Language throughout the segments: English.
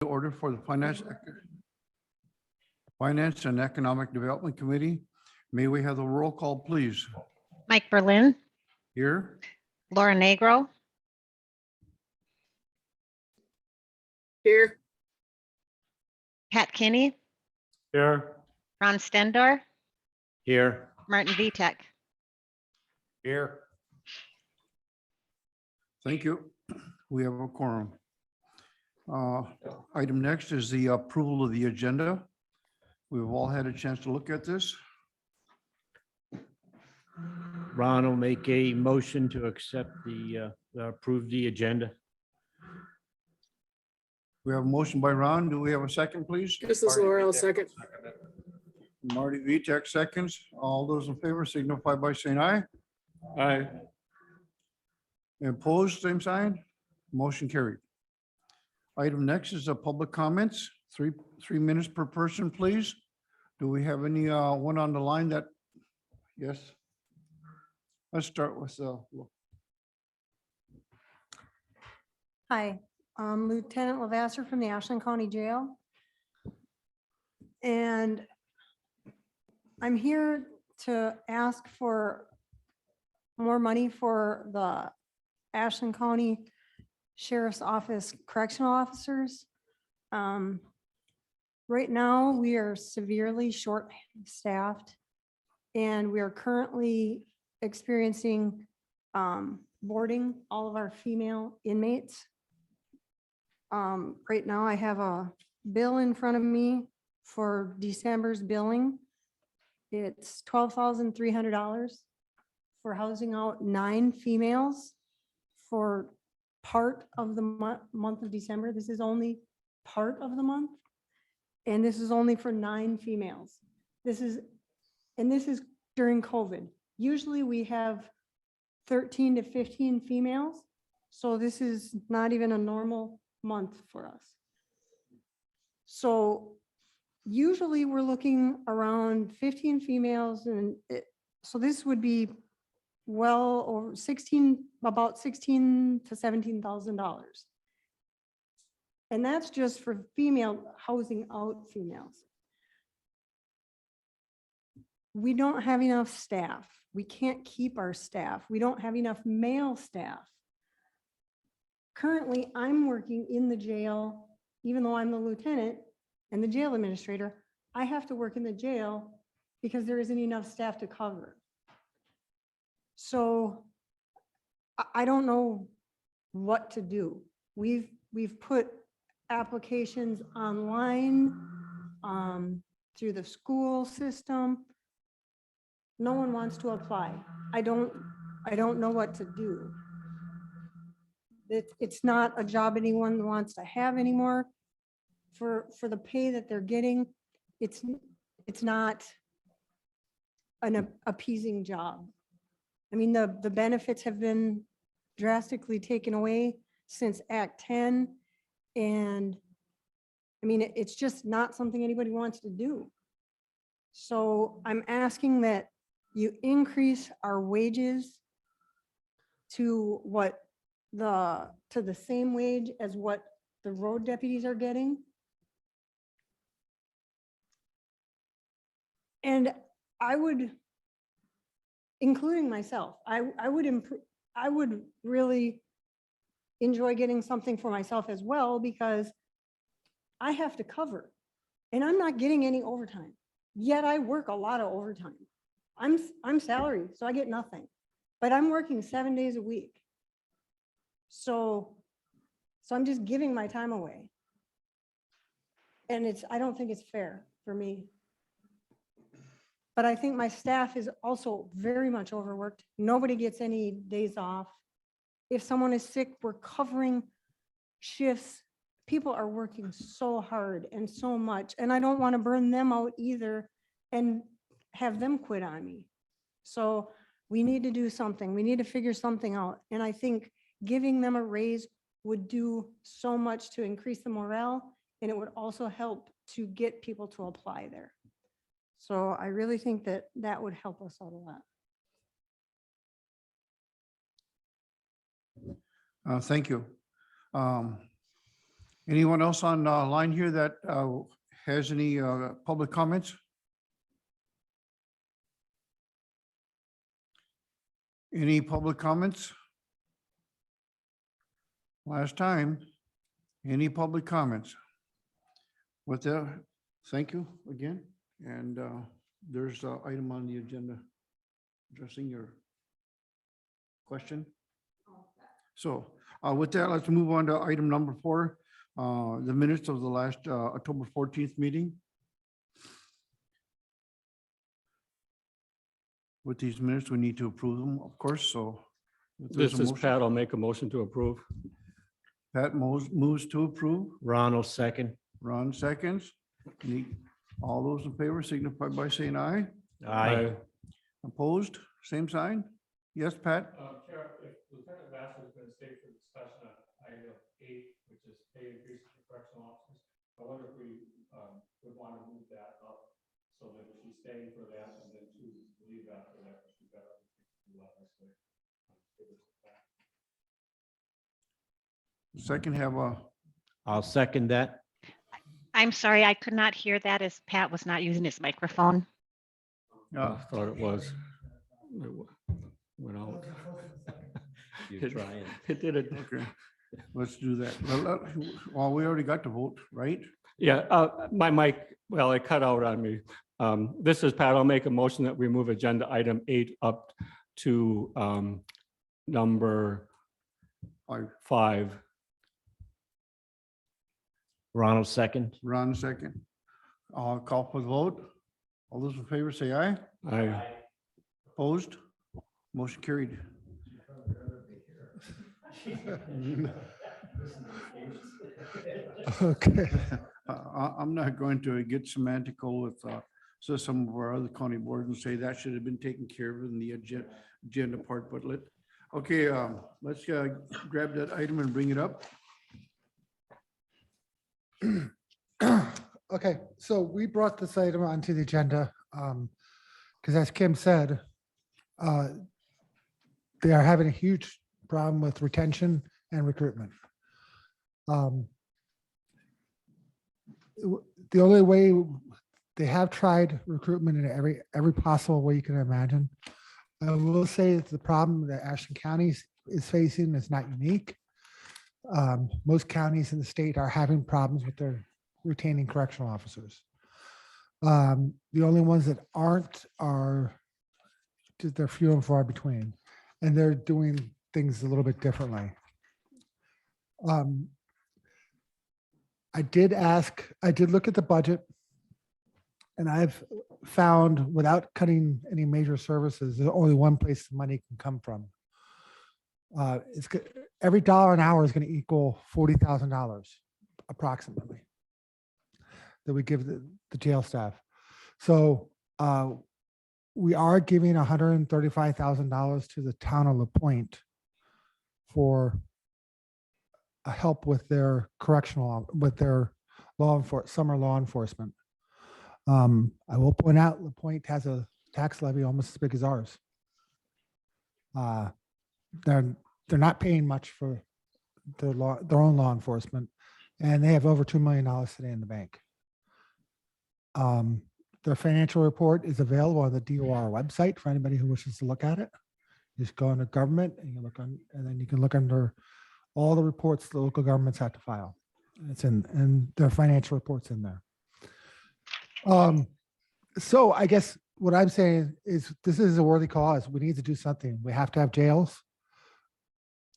Order for the Finance and Economic Development Committee. May we have the roll call, please? Mike Berlin, Here, Laura Negro, Here. Pat Kinney, Here. Ron Stendor, Here. Martin Vitek. Here. thank you. We have a quorum. Item next is the approval of the agenda. We've all had a chance to look at this. Ron will make a motion to accept approve the agenda. We have a motion by Ron. Do we have a second, please? This is Laura, I'll second. Marty Vitek seconds. All those in favor signify by saying aye. Aye. Opposed, same sign. Motion carried. Item next is public comments. Three minutes per person, please. Do we have any one on the line that? Yes. Let's start with Hi, I'm Lieutenant Lavasser from the Ashland County Jail. And I'm here to ask for more money for the Ashland County Sheriff's Office correctional officers. Right now, we are severely short-staffed, and we are currently experiencing boarding all of our female inmates. Right now, I have a bill in front of me for December's billing. It's $12,300 for housing out 9 females for part of the month of December. This is only part of the month. And this is only for 9 females. This is during COVID. Usually we have 13 to 15 females. So this is not even a normal month for us. So usually we're looking around 15 females, and so this would be well over about $16,000 to $17,000. And that's just for housing out females. We don't have enough staff. We can't keep our staff. We don't have enough male staff. Currently, I'm working in the jail, even though I'm the lieutenant and the jail administrator, I have to work in the jail because there isn't enough staff to cover. So I don't know what to do. We've put applications online through the school system. No one wants to apply. I don't know what to do. It's not a job anyone wants to have anymore. For the pay that they're getting, it's not an appeasing job. I mean, the benefits have been drastically taken away since Act 10. And I mean, it's just not something anybody wants to do. So I'm asking that you increase our wages to the same wage as what the road deputies are getting. And I would, including myself, I would really enjoy getting something for myself as well, because I have to cover and I'm not getting any overtime, yet I work a lot of overtime. I'm salaried, so I get nothing, but I'm working 7 days a week. So I'm just giving my time away. And I don't think it's fair for me. But I think my staff is also very much overworked. Nobody gets any days off. If someone is sick, we're covering shifts. People are working so hard and so much, and I don't want to burn them out either and have them quit on me. So we need to do something. We need to figure something out. And I think giving them a raise would do so much to increase the morale, and it would also help to get people to apply there. So I really think that would help us out a lot. Thank you. Anyone else on line here that has any public comments? Any public comments? Last time, any public comments? With that, thank you again. And there's an item on the agenda addressing your question. So with that, let's move on to item number 4, the minutes of the last October 14th meeting. With these minutes, we need to approve them, of course, so. if there's This a is motion- Pat. I'll make a motion to approve. Pat moves to approve. Ronald second. Ron seconds. All those in favor signify by saying aye. Aye. Opposed, same sign? Yes, Pat? Chair, if Lieutenant Vassar is going to stay for discussion on item 8, which is pay increases for correctional officers, I wonder if we would want to move that up so that she's staying for that and then to leave after that. She's got other things to do obviously. Second have a, I'll second that. I'm sorry, I could not hear that as Pat was not using his microphone. I thought it was. It went out. You're trying. It did it. okay, let's do that. Well, we already got to vote, right? Yeah, my mic, well, it cut out on me. This is Pat. I'll make a motion that we move agenda item 8 up to number Aye. 5. Ronald second. Ron second. I'll call for the vote. All those in favor say aye. Aye. Opposed? Motion carried. Okay, I'm not going to get semantical with so some of our other county boards and say that should have been taken care of in the agenda part, but okay, let's grab that item and bring it up. okay, so we brought this item onto the agenda because as Kim said, they are having a huge problem with retention and recruitment. The only way they have tried recruitment in every possible way you can imagine. I will say that the problem that Ashland County is facing is not unique. Most counties in the state are having problems with their retaining correctional officers. The only ones that aren't are they're few and far between, and they're doing things a little bit differently. I did look at the budget, and I've found without cutting any major services, there's only one place the money can come from. Every dollar an hour is going to equal $40,000 approximately that we give the jail staff. So we are giving $135,000 to the town of La Pointe for help with their summer law enforcement. I will point out La Pointe has a tax levy almost as big as ours. They're not paying much for their own law enforcement, and they have over $2 million today in the bank. Their financial report is available on the DOR website for anybody who wishes to look at it. You just go into government and you look on, and then you can look under all the reports the local governments have to file. It's and their financial reports in there. So I guess what I'm saying is this is a worthy cause. We need to do something. We have to have jails,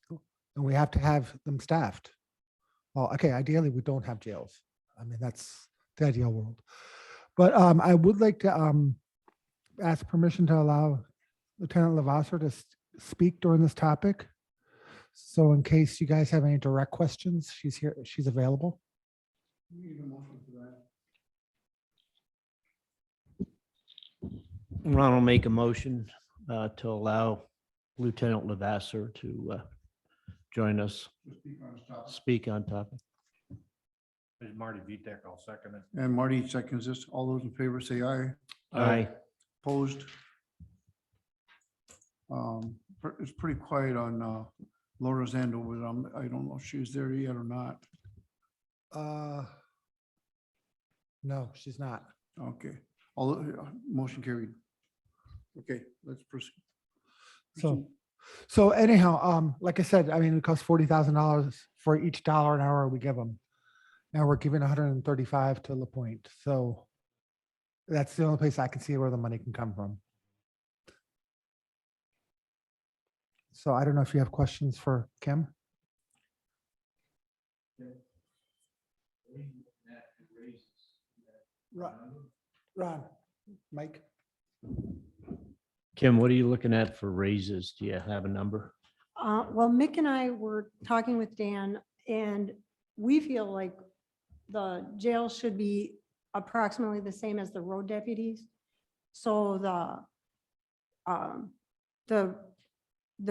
and we have to have them staffed. Well, okay, ideally we don't have jails. I mean, that's the ideal world. But I would like to ask permission to allow Lieutenant Levasseur to speak during this topic. So in case you guys have any direct questions, she's here, she's available. Ron will make a motion to allow Lieutenant Levasseur to join us, speak on topic. There's Marty Vitek, I'll second it. And Marty seconds this. All those in favor say aye. Aye. Opposed? It's pretty quiet on Laura's end over there. I don't know if she's there yet or not. No, she's not. Okay, all, motion carried. Okay, let's proceed. So anyhow, like I said, I mean, it costs $40,000 for each dollar an hour we give them. Now we're giving 135 to LaPointe. So that's the only place I can see where the money can come from. So I don't know if you have questions for Kim. Ron, Mike. Kim, what are you looking at for raises? Do you have a number? Well, Mick and I were talking with Dan, and we feel like the jail should be approximately the same as the road deputies. So the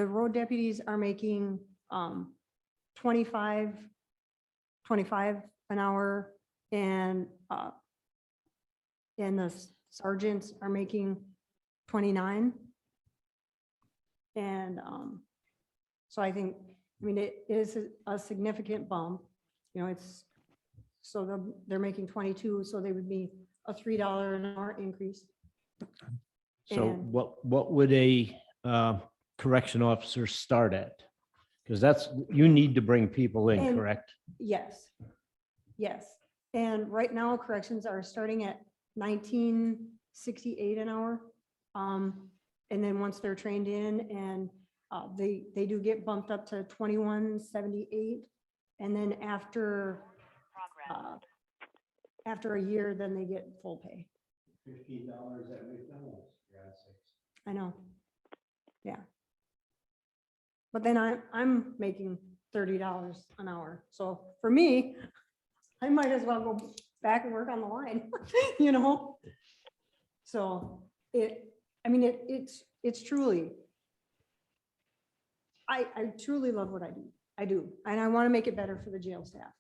road deputies are making 25 an hour, and the sergeants are making 29. And so I think, I mean, it is a significant bump, you know, it's, so they're making 22, so they would be a $3 an hour increase. So And- what would a correction officer start at? Because that's, you need to bring people in, And- correct? Yes, yes. And right now corrections are starting at 1968 an hour. And then once they're trained in, and they do get bumped up to 2178. And then after a year, then they get full pay. $15 at McDonald's. I know. Yeah. But then I'm making $30 an hour. So for me, I might as well go back and work on the line, you know? So it's truly, I truly love what I do. I do. And I want to make it better for the jail staff.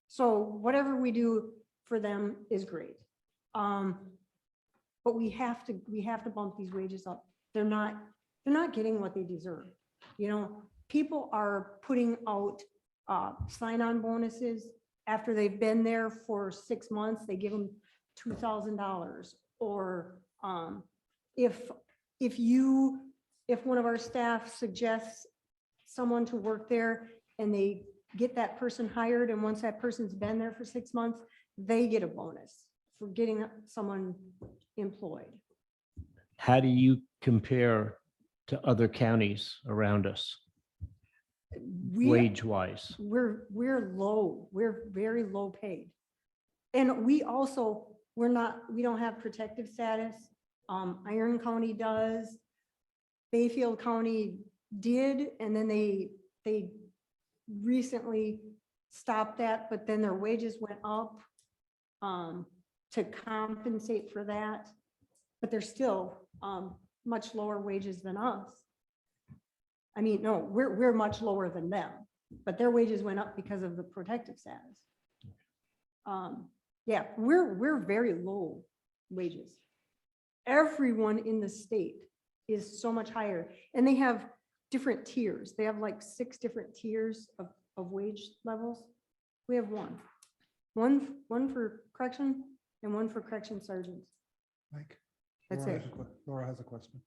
So whatever we do for them is great. But we have to bump these wages up. They're not getting what they deserve. You know, people are putting out sign-on bonuses after they've been there for 6 months. They give them $2,000. Or if one of our staff suggests someone to work there and they get that person hired, and once that person's been there for 6 months, they get a bonus for getting someone employed. How do you compare to other counties around us, wage wise? We're low. We're very low paid. And we don't have protective status. Iron County does. Bayfield County did, and then they recently stopped that, but then their wages went up to compensate for that. But they're still much lower wages than us. I mean, no, we're much lower than them, but their wages went up because of the protective status. Yeah, we're very low wages. Everyone in the state is so much higher, and they have different tiers. They have like 6 different tiers of wage levels. We have one for correction and one for correction sergeants. Mike. That's Laura it. has a Laura has a question.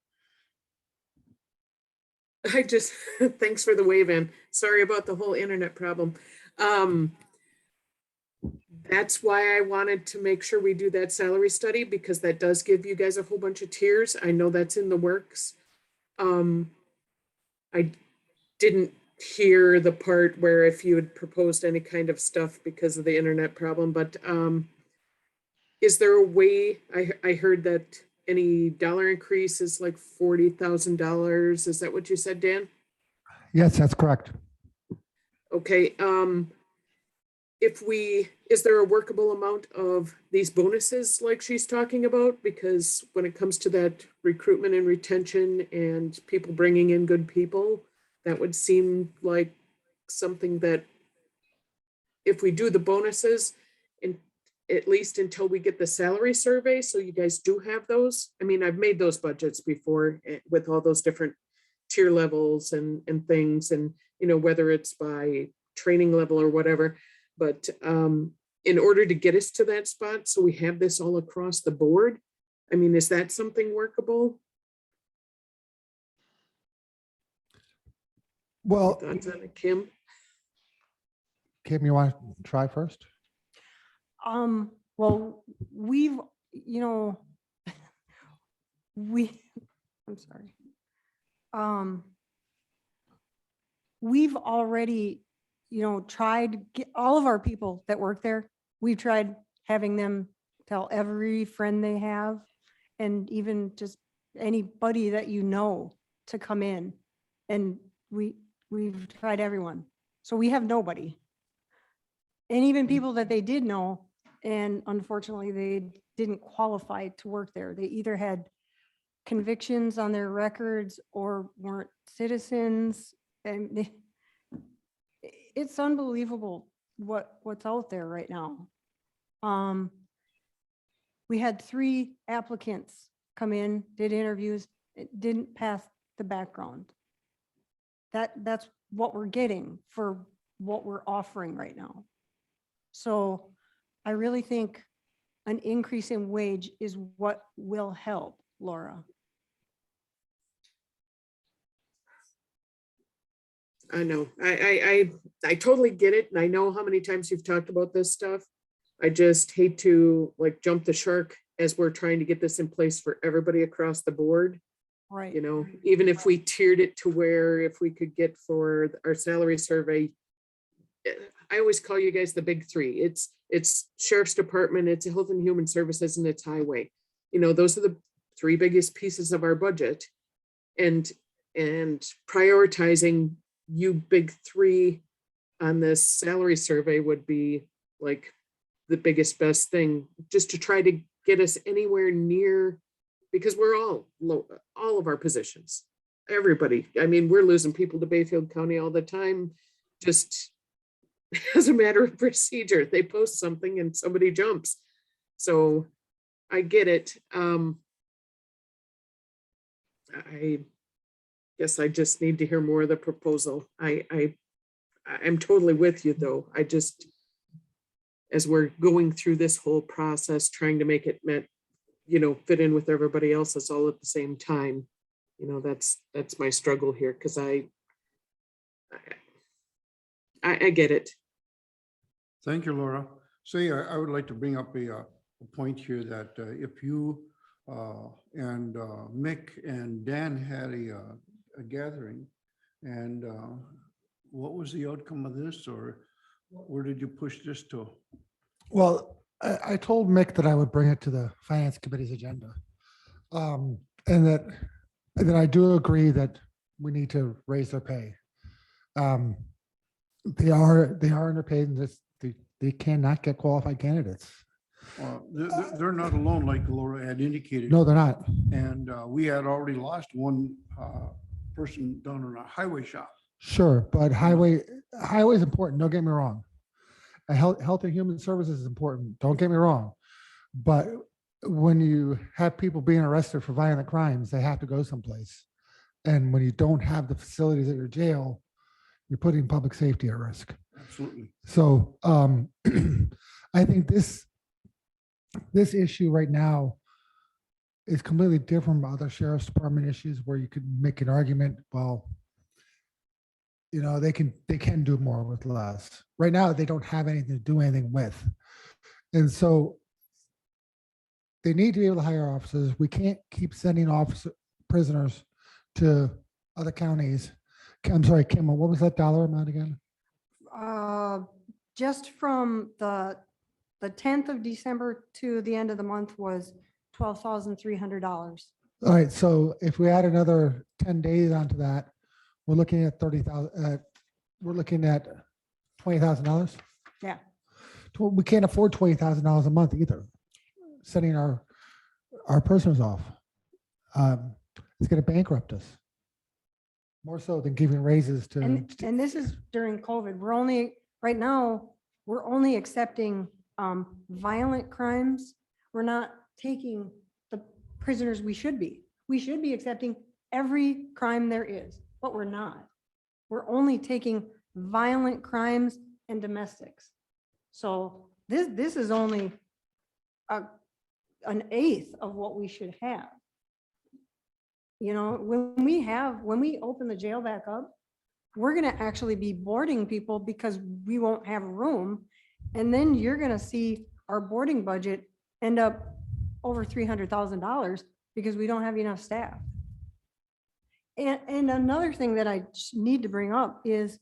I just, thanks for the wave in. Sorry about the whole internet problem. That's why I wanted to make sure we do that salary study, because that does give you guys a whole bunch of tiers. I know that's in the works. I didn't hear the part where if you had proposed any kind of stuff because of the internet problem, but is there a way, I heard that any dollar increase is like $40,000. Is that what you said, Dan? Yes, that's correct. Okay, is there a workable amount of these bonuses like she's talking about? Because when it comes to that recruitment and retention and people bringing in good people, that would seem like something that if we do the bonuses, and at least until we get the salary survey, so you guys do have those. I mean, I've made those budgets before with all those different tier levels and things, and, you know, whether it's by training level or whatever. But in order to get us to that spot, so we have this all across the board, I mean, is that something workable? Well, Thoughts on it, Kim? Kim, you want to try first? Well, we've, I'm sorry. We've already, tried to get all of our people that work there. We've tried having them tell every friend they have and even just anybody that to come in. And we've tried everyone. So we have nobody. And even people that they did know, and unfortunately they didn't qualify to work there. They either had convictions on their records or weren't citizens. And it's unbelievable what's out there right now. We had 3 applicants come in, did interviews, it didn't pass the background. That's what we're getting for what we're offering right now. So I really think an increase in wage is what will help, Laura. I know, I totally get it. And I know how many times you've talked about this stuff. I just hate to like jump the shark as we're trying to get this in place for everybody across the board. Right. Even if we tiered it to where if we could get for our salary survey, I always call you guys the big 3. It's Sheriff's Department, it's Health and Human Services, and it's Highway. Those are the 3 biggest pieces of our budget. And prioritizing you big 3 on this salary survey would be like the biggest, best thing, just to try to get us anywhere near, because we're all low, all of our positions, everybody. I mean, we're losing people to Bayfield County all the time, just as a matter of procedure. They post something and somebody jumps. So I get it. I guess I just need to hear more of the proposal. I'm totally with you though. I just, as we're going through this whole process, trying to make it fit in with everybody else's all at the same time. That's my struggle here, because I get it. Thank you, Laura. Say, I would like to bring up a point here that if you and Mick and Dan had a gathering, and what was the outcome of this, or where did you push this to? Well, I told Mick that I would bring it to the Finance Committee's agenda. And that I do agree that we need to raise their pay. They are underpaid, and they cannot get qualified candidates. They're not alone, like Laura had indicated. No, they're not. And we had already lost one person down in a highway shop. Sure, but highway is important. Don't get me wrong. Health and Human Services is important. Don't get me wrong. But when you have people being arrested for violent crimes, they have to go someplace. And when you don't have the facilities at your jail, you're putting public safety at risk. Absolutely. So I think this issue right now is completely different from other sheriff's department issues where you could make an argument, well, they can do more with less. Right now, they don't have anything to do anything with. And so they need to be able to hire officers. We can't keep sending prisoners to other counties. I'm sorry, Kim, what was that dollar amount again? Just from the 10th of December to the end of the month was $12,300. All right, so if we add another 10 days onto that, we're looking at 30,000. We're looking at $20,000. Yeah. We can't afford $20,000 a month either. Sending our prisoners off, it's going to bankrupt us. More so than giving raises to. And this is during COVID. Right now, we're only accepting violent crimes. We're not taking the prisoners we should be. We should be accepting every crime there is, but we're not. We're only taking violent crimes and domestics. So this is only an eighth of what we should have. You know, when we open the jail back up, we're gonna actually be boarding people because we won't have room. And then you're gonna see our boarding budget end up over $300,000 because we don't have enough staff. And another thing that I need to bring up is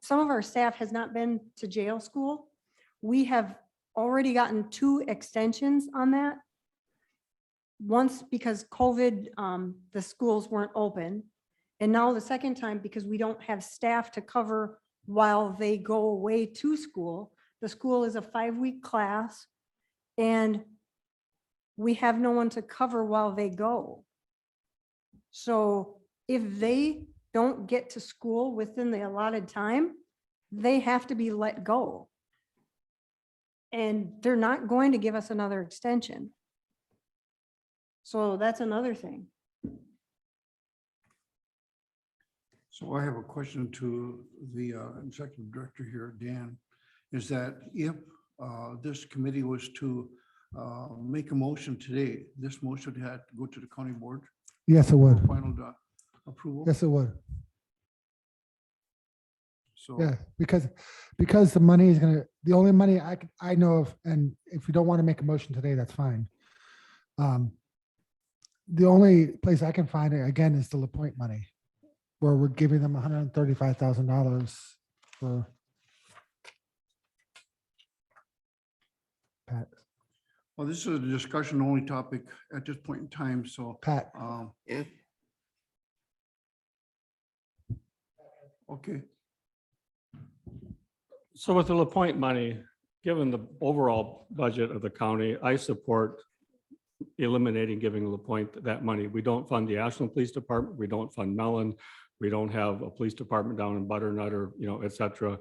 some of our staff has not been to jail school. We have already gotten 2 extensions on that. Once because COVID, the schools weren't open. And now the second time because we don't have staff to cover while they go away to school. The school is a 5-week class and we have no one to cover while they go. So if they don't get to school within the allotted time, they have to be let go. And they're not going to give us another extension. So that's another thing. So I have a question to the executive director here, Dan, is that if this committee was to make a motion today, this motion had to go to the county board Yes, it for would. final approval? Yes, it would. So, Yeah, because the money is gonna, the only money I know of, and if you don't want to make a motion today, that's fine. The only place I can find it again is the LaPointe money, where we're giving them $135,000 for. Pat, well, this is a discussion only topic at this point in time, so. Pat, Yeah. Okay, So with the LaPointe money, given the overall budget of the county, I support eliminating giving LaPointe that money. We don't fund the Ashland Police Department. We don't fund Mellon. We don't have a police department down in Butternut or, et cetera.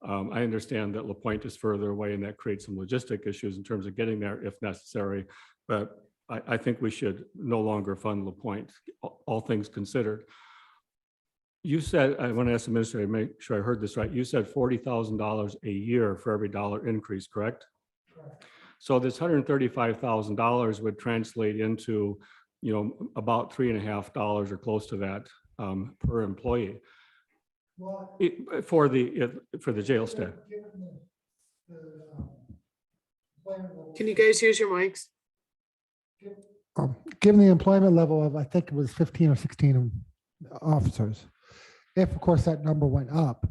I understand that LaPointe is further away and that creates some logistic issues in terms of getting there if necessary. But I think we should no longer fund LaPointe, all things considered. You said, I want to ask the administrator, make sure I heard this right. You said $40,000 a year for every dollar increase, correct? Correct. So this $135,000 would translate into, about $3.50 or close to that per employee for the jail staff. Can you guys use your mics? given the employment level of, I think it was 15 or 16 officers, if of course that number went up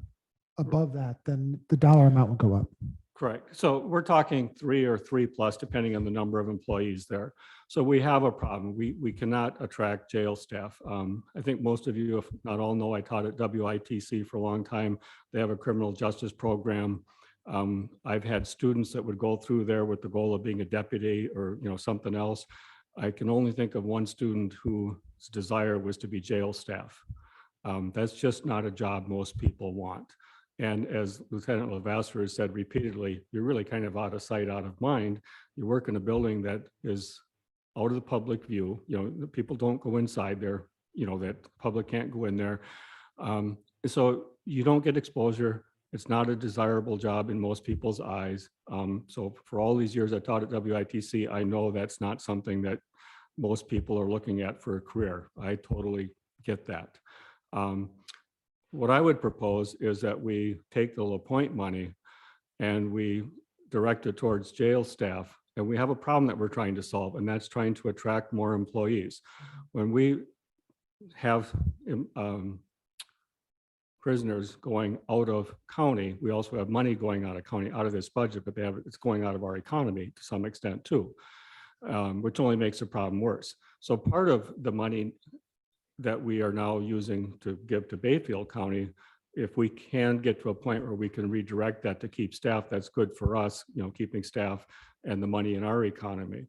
above that, then the dollar amount would go up. Correct. So we're talking 3 or 3+, depending on the number of employees there. So we have a problem. We cannot attract jail staff. I think most of you, if not all, know I taught at WITC for a long time. They have a criminal justice program. I've had students that would go through there with the goal of being a deputy or something else. I can only think of one student whose desire was to be jail staff. That's just not a job most people want. And as Lieutenant Levasseur has said repeatedly, you're really kind of out of sight, out of mind. You work in a building that is out of the public view. The people don't go inside there, that the public can't go in there. So you don't get exposure. It's not a desirable job in most people's eyes. So for all these years I taught at WITC, I know that's not something that most people are looking at for a career. I totally get that. What I would propose is that we take the LaPointe money and we direct it towards jail staff. And we have a problem that we're trying to solve, and that's trying to attract more employees. When we have prisoners going out of county, we also have money going out of county, out of this budget, but it's going out of our economy to some extent too, which only makes the problem worse. So part of the money that we are now using to give to Bayfield County, if we can get to a point where we can redirect that to keep staff, that's good for us, keeping staff and the money in our economy.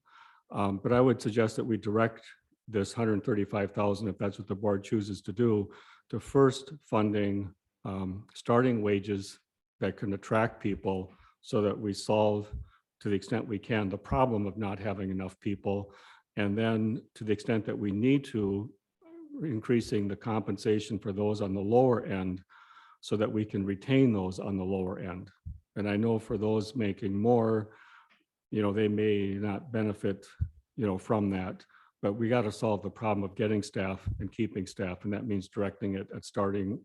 But I would suggest that we direct this $135,000, if that's what the board chooses to do, to first funding starting wages that can attract people so that we solve, to the extent we can, the problem of not having enough people. And then to the extent that we need to, increasing the compensation for those on the lower end so that we can retain those on the lower end. And I know for those making more, they may not benefit, from that. But we got to solve the problem of getting staff and keeping staff. And that means directing it at starting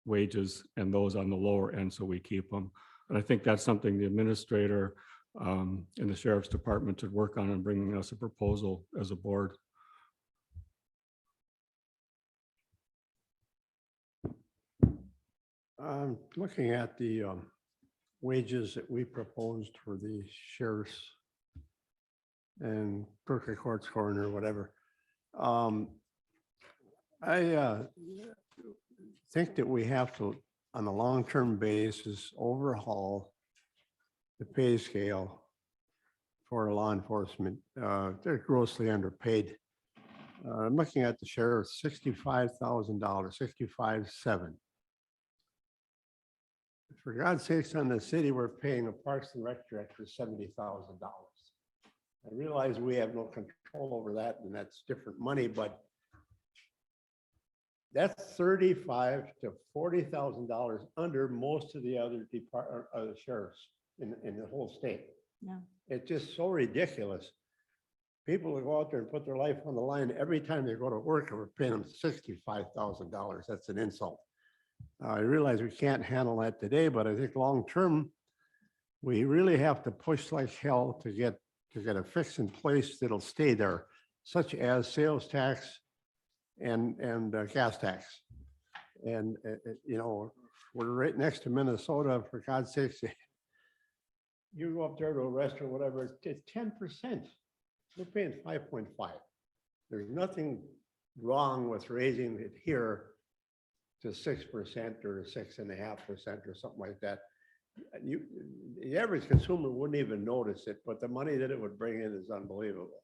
wages and those on the lower end so we keep them. And I think that's something the administrator and the sheriff's department should work on and bringing us a proposal as a board. Looking at the wages that we proposed for the sheriffs and clerk of courts coroner, whatever. I think that we have to, on a long-term basis, overhaul the pay scale for law enforcement. They're grossly underpaid. I'm looking at the sheriff, $65,000, $65,700. For God's sakes, on the city, we're paying a Parks and Rec director $70,000. I realize we have no control over that, and that's different money, but that's $35,000 to $40,000 under most of the other sheriffs in the whole state. Yeah. It's just so ridiculous. People will go out there and put their life on the line every time they go to work, and we're paying them $65,000. That's an insult. I realize we can't handle that today, but I think long-term, we really have to push like hell to get a fix in place that'll stay there, such as sales tax and gas tax. And, we're right next to Minnesota, for God's sakes. You go up there to a restaurant, whatever, it's 10%. We're paying 5.5. There's nothing wrong with raising it here to 6% or 6.5% or something like that. The average consumer wouldn't even notice it, but the money that it would bring in is unbelievable.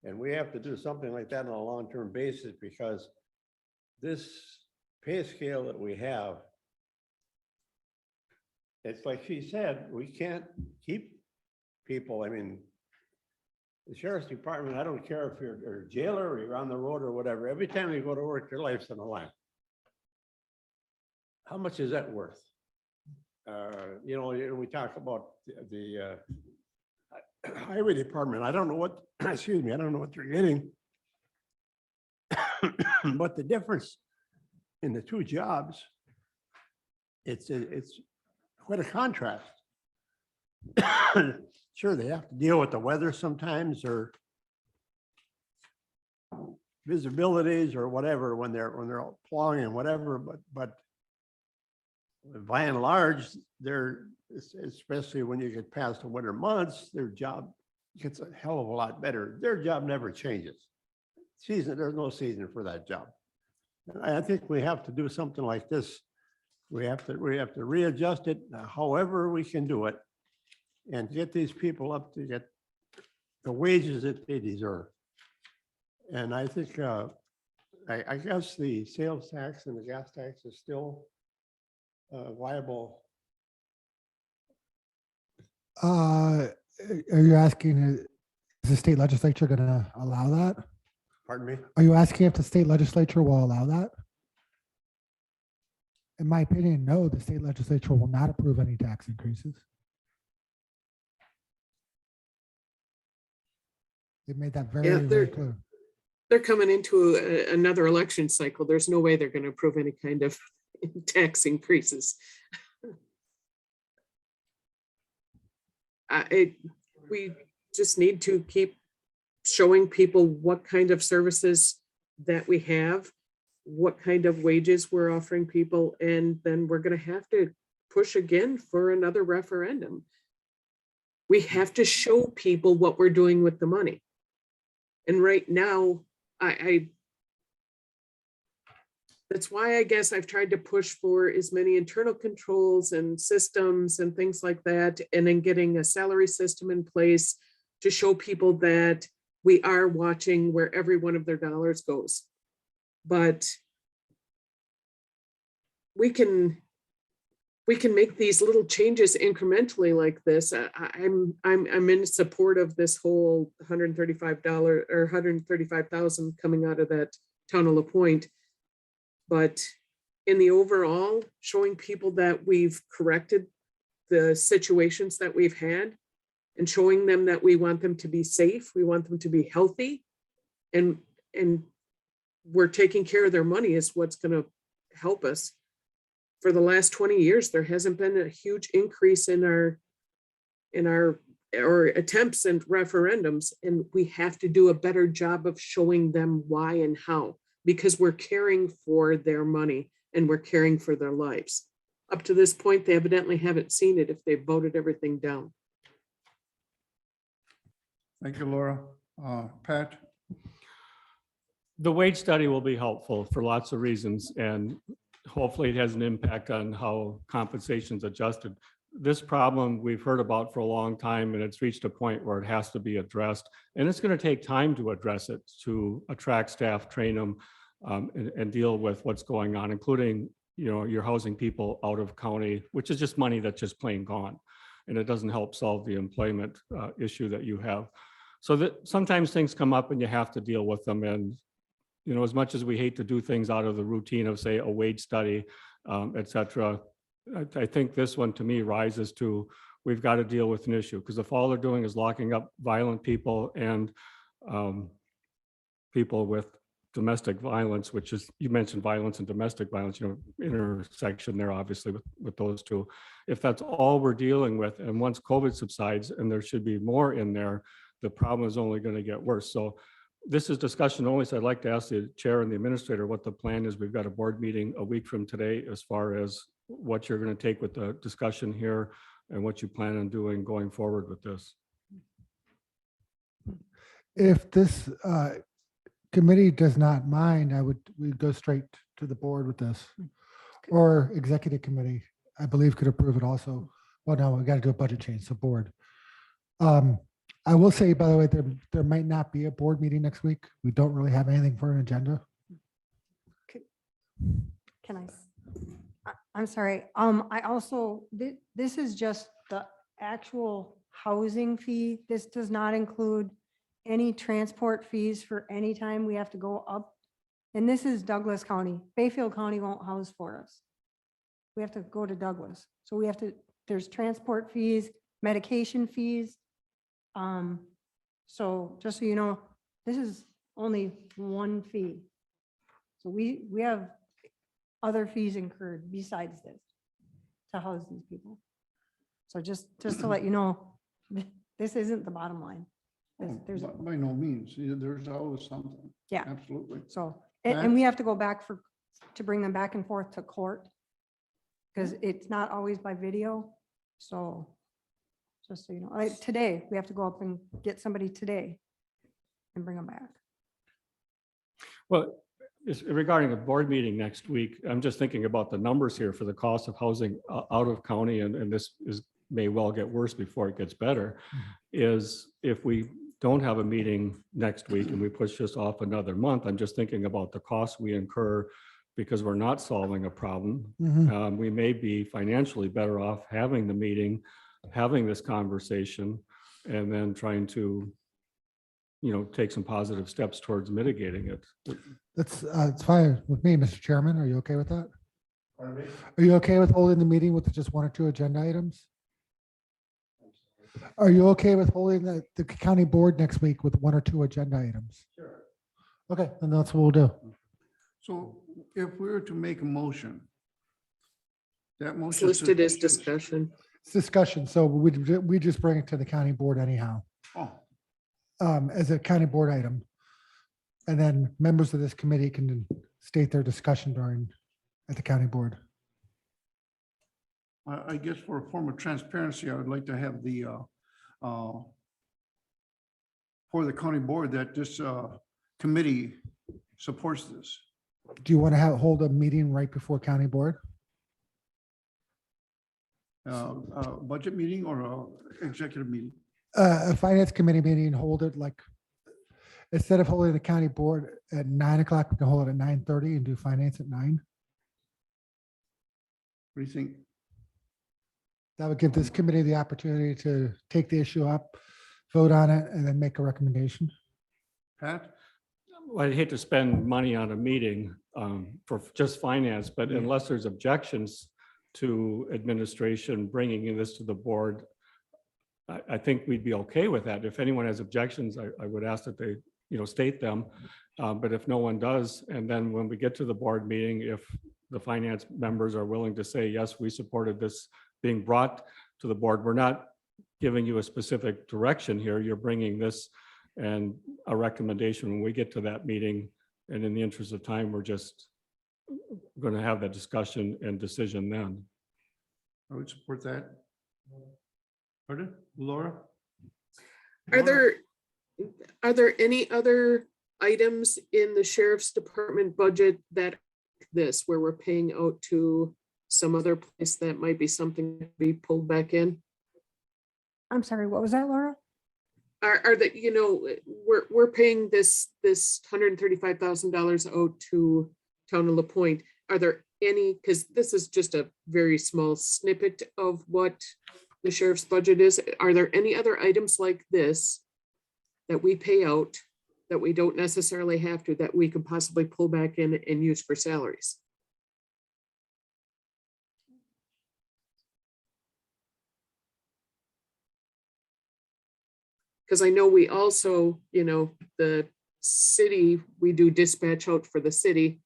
And we have to do something like that on a long-term basis, because this pay scale that we have, it's like she said, we can't keep people. I mean, the sheriff's department, I don't care if you're a jailer or you're on the road or whatever, every time you go to work, your life's on the line. How much is that worth? We talk about the highway department. I don't know what, excuse me, I don't know what they're getting. But the difference in the two jobs, it's quite a contrast. Sure, they have to deal with the weather sometimes, or visibilities or whatever when they're plowing and whatever, but by and large, they're, especially when you get past the winter months, their job gets a hell of a lot better. Their job never changes. There's no season for that job. And I think we have to do something like this. We have to readjust it however we can do it, and get these people up to get the wages that they deserve. And I think, I guess the sales tax and the gas tax is still viable. Are you asking, is the state legislature going to allow that? Pardon me? Are you asking if the state legislature will allow that? In my opinion, no, the state legislature will not approve any tax increases. They made that very, very clear. They're coming into another election cycle. There's no way they're going to approve any kind of tax increases. We just need to keep showing people what kind of services that we have, what kind of wages we're offering people, and then we're going to have to push again for another referendum. We have to show people what we're doing with the money. And right now, that's why I guess I've tried to push for as many internal controls and systems and things like that, and then getting a salary system in place to show people that we are watching where every one of their dollars goes. But we can make these little changes incrementally like this. I'm in support of this whole $135 or $135,000 coming out of that town of La Pointe. But in the overall, showing people that we've corrected the situations that we've had and showing them that we want them to be safe, we want them to be healthy, and we're taking care of their money is what's going to help us. For the last 20 years, there hasn't been a huge increase in our attempts and referendums, and we have to do a better job of showing them why and how, because we're caring for their money and we're caring for their lives. Up to this point, they evidently haven't seen it if they voted everything down. Thank you, Laura. Pat? The wage study will be helpful for lots of reasons, and hopefully it has an impact on how compensation is adjusted. This problem we've heard about for a long time, and it's reached a point where it has to be addressed. And it's going to take time to address it, to attract staff, train them, and deal with what's going on, including, you're housing people out of county, which is just money that's just plain gone. And it doesn't help solve the employment issue that you have. So that sometimes things come up and you have to deal with them. And, as much as we hate to do things out of the routine of, say, a wage study, et cetera, I think this one to me rises to, we've got to deal with an issue, because if all they're doing is locking up violent people and people with domestic violence, which is, you mentioned violence and domestic violence, intersection there obviously with those two. If that's all we're dealing with, and once COVID subsides, and there should be more in there, the problem is only going to get worse. So this is discussion only, so I'd like to ask the chair and the administrator what the plan is. We've got a board meeting a week from today as far as what you're going to take with the discussion here and what you plan on doing going forward with this. If this committee does not mind, we'd go straight to the board with this. Or executive committee, I believe, could approve it also. Well, no, we got to do a budget change, so board. I will say, by the way, there might not be a board meeting next week. We don't really have anything for an agenda. I'm sorry. I also, this is just the actual housing fee. This does not include any transport fees for any time we have to go up. And this is Douglas County. Bayfield County won't house for us. We have to go to Douglas. So there's transport fees, medication fees. So just so you know, this is only one fee. So we have other fees incurred besides this to house these people. So just to let you know, this isn't the bottom line. There's By no means. There's always something. Yeah. Absolutely. So, and we have to go back to bring them back and forth to court because it's not always by video. So just so you know, today we have to go up and get somebody today and bring them back. Well, regarding a board meeting next week, I'm just thinking about the numbers here for the cost of housing out of county, and this may well get worse before it gets better, is if we don't have a meeting next week and we push this off another month, I'm just thinking about the costs we incur because we're not solving a problem. We may be financially better off having the meeting, having this conversation, and then trying to, take some positive steps towards mitigating it. That's it's fine with me, Mr. Chairman. Are you okay with that? Are you okay with holding the meeting with just one or two agenda items? Are you okay with holding the county board next week with one or two agenda items? Sure. Okay, then that's what we'll do. So if we were to make a motion, that It's motion. listed as discussion. It's discussion, so we just bring it to the county board anyhow, Oh, as a county board item. And then members of this committee can state their discussion at the county board. I guess for a form of transparency, I would like to have for the county board that this committee supports this. Do you want to hold a meeting right before county board? Budget meeting or a executive meeting? A finance committee meeting, hold it like, instead of holding the county board at 9 o'clock, we can hold it at 9:30 and do finance at 9. What do you think? That would give this committee the opportunity to take the issue up, vote on it, and then make a recommendation. Pat? Well, I'd hate to spend money on a meeting for just finance, but unless there's objections to administration, bringing this to the board, I think we'd be okay with that. If anyone has objections, I would ask that they, state them. But if no one does, and then when we get to the board meeting, if the finance members are willing to say, yes, we supported this being brought to the board, we're not giving you a specific direction here. You're bringing this and a recommendation when we get to that meeting. And in the interest of time, we're just going to have that discussion and decision then. I would support that. Pardon, Laura? Are there any other items in the sheriff's department budget that this, where we're paying out to some other place that might be something to be pulled back in? I'm sorry, what was that, Laura? Are that, we're paying this $135,000 out to Town of La Pointe. Are there any, because this is just a very small snippet of what the sheriff's budget is. Are there any other items like this that we pay out that we don't necessarily have to, that we could possibly pull back in and use for salaries? Because I know we also, the city, we do dispatch out for the city.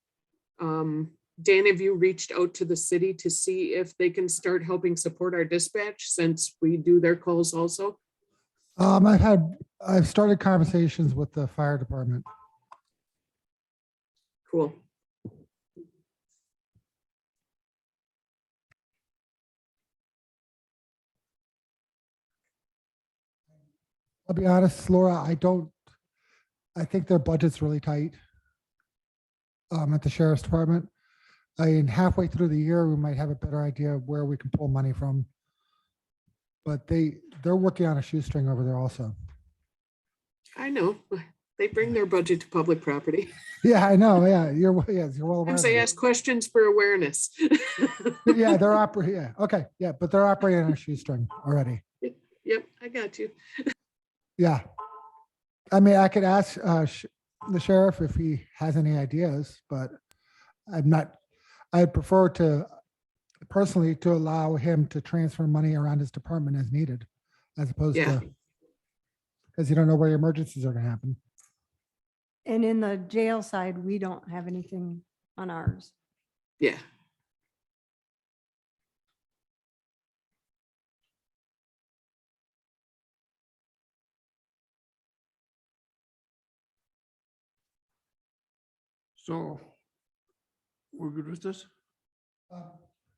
Dan, have you reached out to the city to see if they can start helping support our dispatch since we do their calls also? I've started conversations with the fire department. Cool. I'll be honest, Laura, I think their budget's really tight at the sheriff's department. I mean, halfway through the year, we might have a better idea of where we can pull money from. But they're working on a shoestring over there also. I know. They bring their budget to public property. Yeah, I know. Yeah, you're well aware. Sometimes of they it. ask questions for awareness. Yeah, they're operating. Yeah, okay. Yeah, but they're operating on a shoestring already. Yep, I got you. Yeah. I mean, I could ask the sheriff if he has any ideas, but I'd prefer to personally to allow him to transfer money around his department as needed, as opposed Yeah. to, because you don't know where your emergencies are going to happen. And in the jail side, we don't have anything on ours. Yeah. So we're good with this?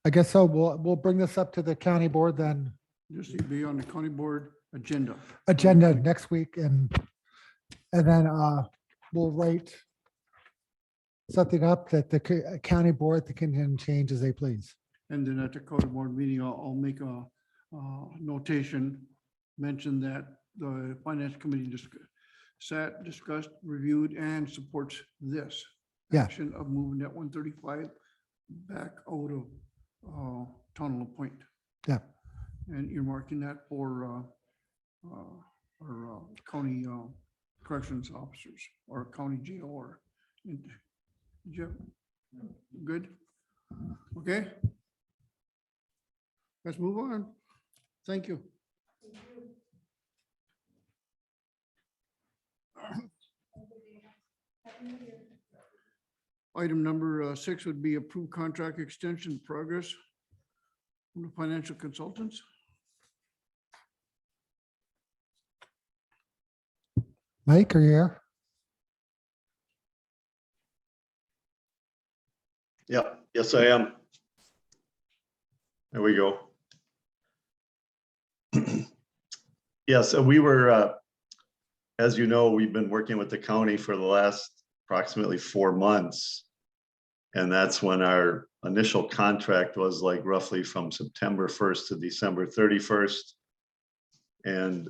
I guess so. We'll bring this up to the county board then, Just to be on the county board agenda. next week, and then we'll write something up that the county board can change as they please. And then at the county board meeting, I'll make a notation, mention that the finance committee discussed, reviewed, and supports this Yeah. action of moving that 135 back out of Town of La Pointe. Yeah. And earmarking that for our county corrections officers or county jail or Jeff, good? Okay. Let's move on. Thank you. Item number 6 would be approved contract extension progress from the financial consultants. Mike, are you here? Yeah, yes, I am. There we go. Yeah, so we were, as you know, we've been working with the county for the last approximately 4 months. And that's when our initial contract was like roughly from September 1st to December 31st. And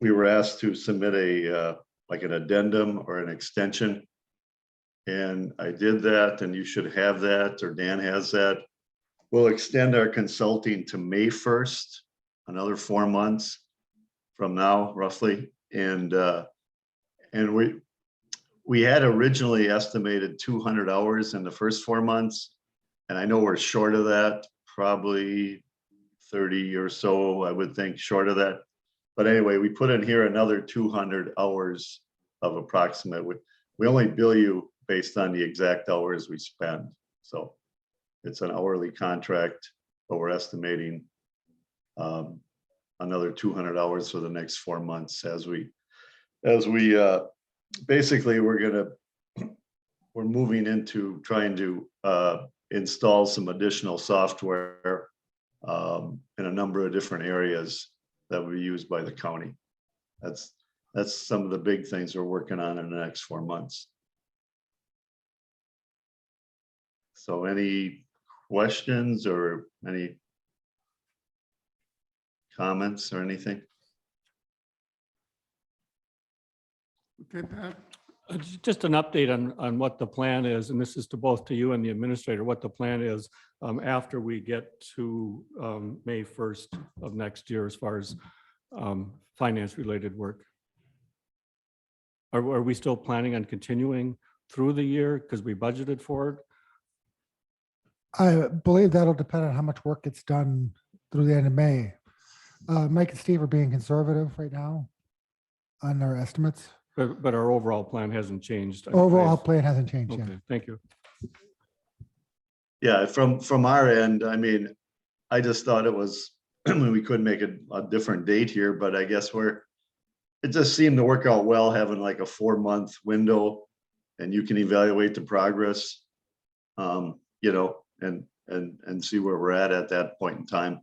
we were asked to submit a like an addendum or an extension. And I did that, and you should have that, or Dan has that. We'll extend our consulting to May 1st, another 4 months from now, roughly. And we had originally estimated 200 hours in the first 4 months. And I know we're short of that, probably 30 or so, I would think, short of that. But anyway, we put in here another 200 hours of approximate. We only bill you based on the exact hours we spend. So it's an hourly contract, but we're estimating another 200 hours for the next 4 months as we basically we're moving into trying to install some additional software in a number of different areas that will be used by the county. That's some of the big things we're working on in the next 4 months. So any questions or any comments or anything? Okay, Pat? Just an update on what the plan is, and this is to both to you and the administrator, what the plan is after we get to May 1st of next year as far as finance-related work. Are we still planning on continuing through the year because we budgeted for it? I believe that'll depend on how much work gets done through the end of May. Mike and Steve are being conservative right now on their estimates. But our overall plan hasn't changed. Overall plan hasn't changed yet. Okay, thank you. Yeah, from our end, I mean, I just thought it was, we could make a different date here, but I guess it just seemed to work out well, having like a 4-month window and you can evaluate the progress, you know, and see where we're at that point in time.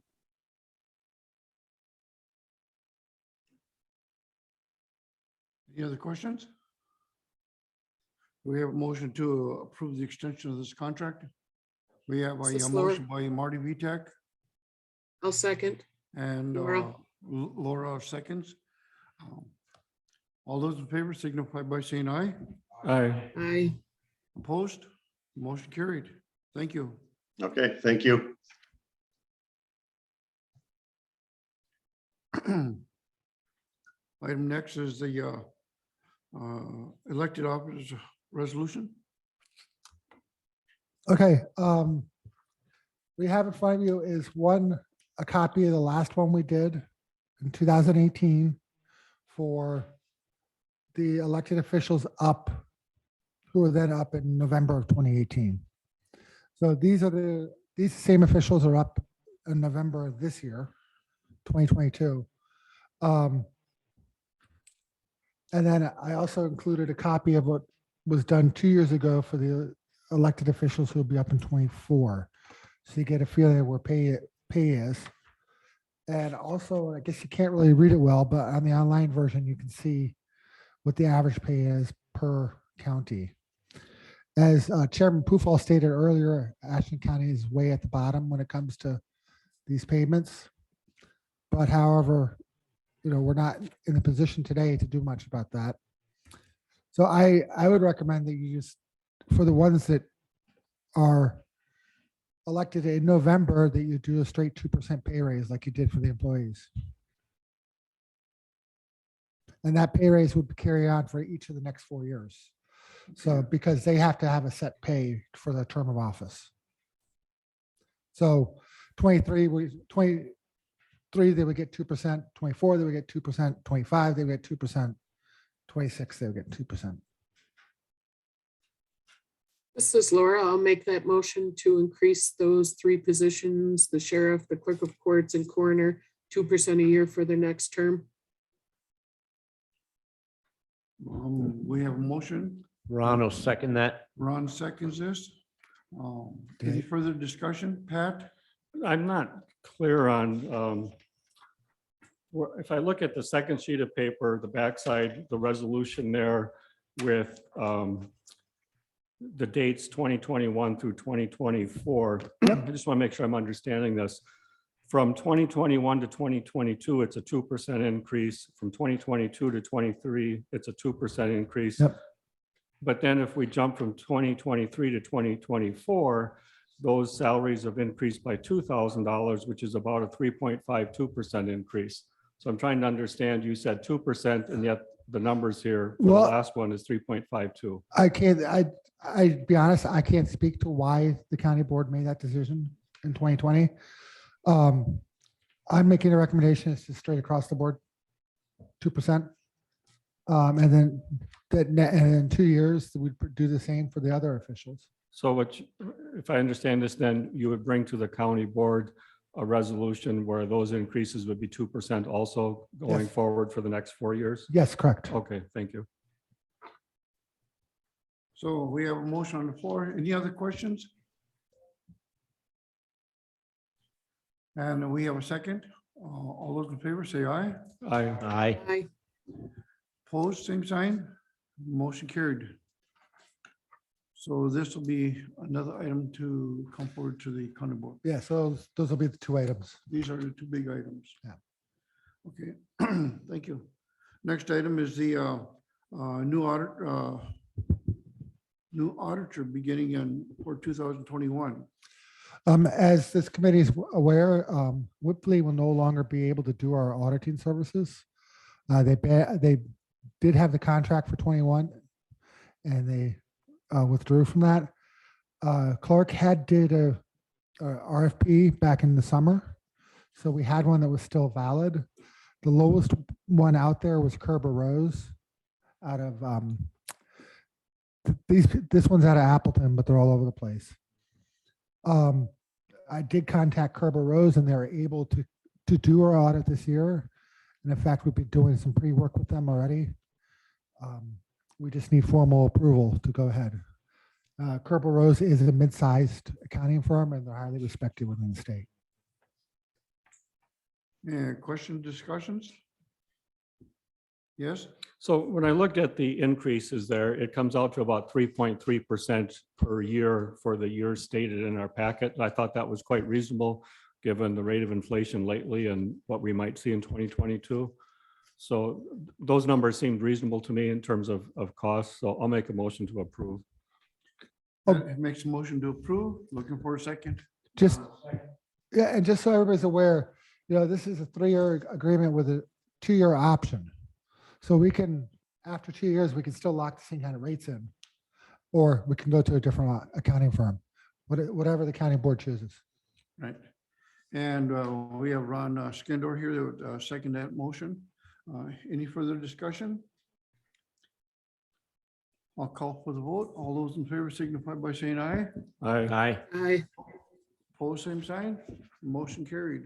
Any other questions? We have a motion to approve the extension of this contract. We have a This is Laura. motion by Marty Vitek I'll second. and Laura. Laura seconds. All those in favor signify by saying aye. Aye. Aye. Opposed? Motion carried. Thank you. Okay, thank you. Item next is the elected officers resolution. Okay, we have in front of you is a copy of the last one we did in 2018 for the elected officials who were then up in November of 2018. So these same officials are up in November of this year, 2022. And then I also included a copy of what was done 2 years ago for the elected officials who will be up in 24. So you get a feeling of where pay is. And also, I guess you can't really read it well, but on the online version, you can see what the average pay is per county. As Chairman Pufall stated earlier, Ashland County is way at the bottom when it comes to these payments. But however, you know, we're not in the position today to do much about that. So I would recommend that you just, for the ones that are elected in November, that you do a straight 2% pay raise like you did for the employees. And that pay raise would carry on for each of the next 4 years. So because they have to have a set pay for the term of office. So 23, they would get 2%, 24, they would get 2%, 25, they would get 2%, 26, they would get 2%. This is Laura. I'll make that motion to increase those 3 positions, the sheriff, the clerk of courts, and coroner, 2% a year for the next term. We have a motion. Ron will second that. Ron seconds this. Any further discussion? Pat? I'm not clear on, if I look at the second sheet of paper, the backside, the resolution there with the dates 2021 through 2024. I just want to make sure I'm understanding this. From 2021 to 2022, it's a 2% increase. From 2022 to 23, it's a 2% increase. Yep. But then if we jump from 2023 to 2024, those salaries have increased by $2,000, which is about a 3.52% increase. So I'm trying to understand, you said 2%, and yet the numbers here. For the Well- last one is 3.52. I can't, I be honest, I can't speak to why the county board made that decision in 2020. I'm making a recommendation, it's just straight across the board, 2%. And then and in 2 years, we'd do the same for the other officials. So if I understand this, then you would bring to the county board a resolution where those increases would be 2% also going Yes. forward for the next 4 years? Yes, correct. Okay, thank you. So we have a motion on the floor. Any other questions? And we have a second. All those in favor say aye. Aye. Aye. Opposed, same sign. Motion carried. So this will be another item to come forward to the county board. Yeah, so those will be the 2 items. These are the two big items. Yeah. Okay, thank you. Next item is the new auditor beginning for 2021. As this committee is aware, Whipley will no longer be able to do our auditing services. They did have the contract for 21 and they withdrew from that. Clark had did a RFP back in the summer. So we had one that was still valid. The lowest one out there was Kerber Rose out of this one's out of Appleton, but they're all over the place. I did contact Kerber Rose and they're able to do our audit this year. And in fact, we've been doing some pre-work with them already. We just need formal approval to go ahead. Kerber Rose is a mid-sized accounting firm and they're highly respected within the state. Yeah, question, discussions? Yes? So when I looked at the increases there, it comes out to about 3.3% per year for the years stated in our packet. I thought that was quite reasonable, given the rate of inflation lately and what we might see in 2022. So those numbers seemed reasonable to me in terms of costs. So I'll make a motion to approve. It makes a motion to approve. Looking for a second. Just, yeah, and just so everybody's aware, this is a 3-year agreement with a 2-year option. So we can, after 2 years, we can still lock the same kind of rates in, or we can go to a different accounting firm, whatever the county board chooses. Right. And we have Ron Skindor here that would second that motion. Any further discussion? I'll call for the vote. All those in favor signify by saying aye. Aye. Aye. Opposed, same sign. Motion carried.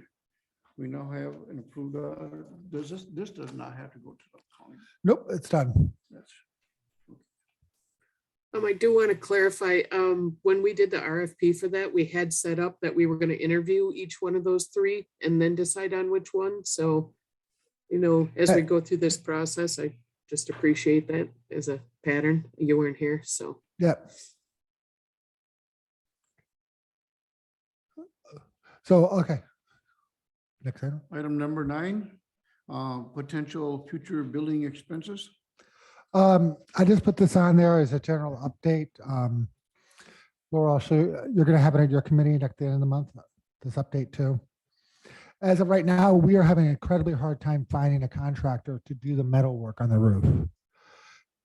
We now have an approved, this does not have to go to the county. Nope, it's done. That's I do want to clarify, when we did the RFP for that, we had set up that we were going to interview each one of those 3 and then decide on which one. So, as we go through this process, I just appreciate that as a pattern. You weren't here, so. Yep. So, okay. Next item. item number 9, potential future billing expenses. I just put this on there as a general update. Laura, I'll show you, you're going to have it at your committee at the end of the month, this update too. As of right now, we are having an incredibly hard time finding a contractor to do the metal work on the roof.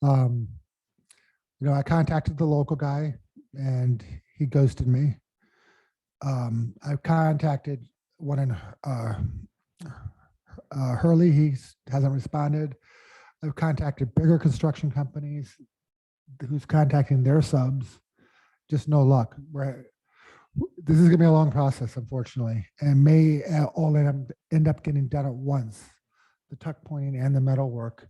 I contacted the local guy and he ghosted me. I've contacted one in Hurley, he hasn't responded. I've contacted bigger construction companies who's contacting their subs, just no luck. This is gonna be a long process, unfortunately, and may all end up getting done at once, the tuck pointing and the metal work,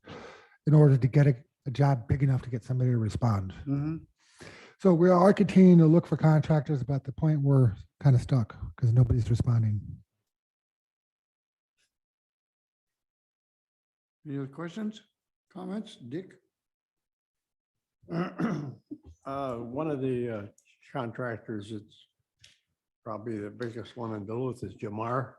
in order to get a job big enough to get somebody to respond. Mhm. So we are continuing to look for contractors, but at the point we're kind of stuck because nobody's responding. Any other questions, comments? Dick? One of the contractors, it's probably the biggest one in Duluth, is Jamar.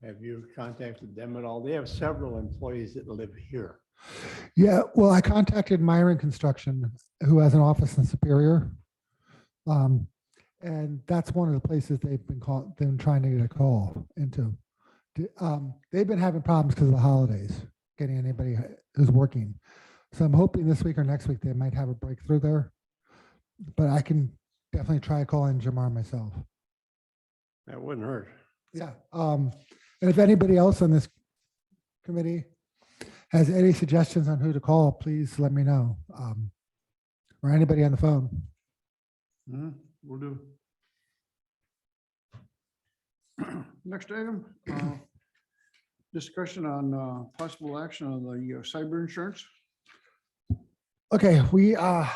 Have you contacted them at all? They have several employees that live here. Yeah, well, I contacted Myron Construction, who has an office in Superior. And that's one of the places they've been trying to get a call into. They've been having problems because of the holidays. getting anybody who's working. So I'm hoping this week or next week they might have a breakthrough there. But I can definitely try calling Jamar myself. That wouldn't hurt. Yeah. And if anybody else on this committee has any suggestions on who to call, please let me know. Or anybody on the phone. Will do. Next item, discussion on possible action on the cyber insurance. Okay, we have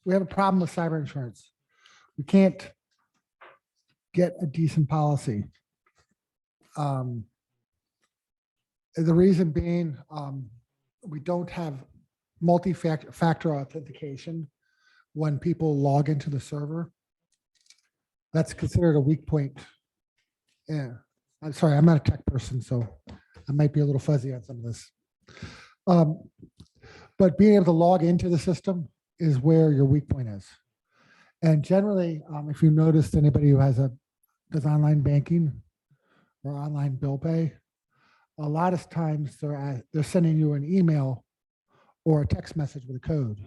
a problem with cyber insurance. We can't get a decent policy. The reason being, we don't have multi-factor authentication when people log into the server. That's considered a weak point. Yeah, I'm sorry, I'm not a tech person, so I might be a little fuzzy on some of this. But being able to log into the system is where your weak point is. And generally, if you noticed anybody who does online banking or online bill pay, a lot of times they're sending you an email or a text message with a code,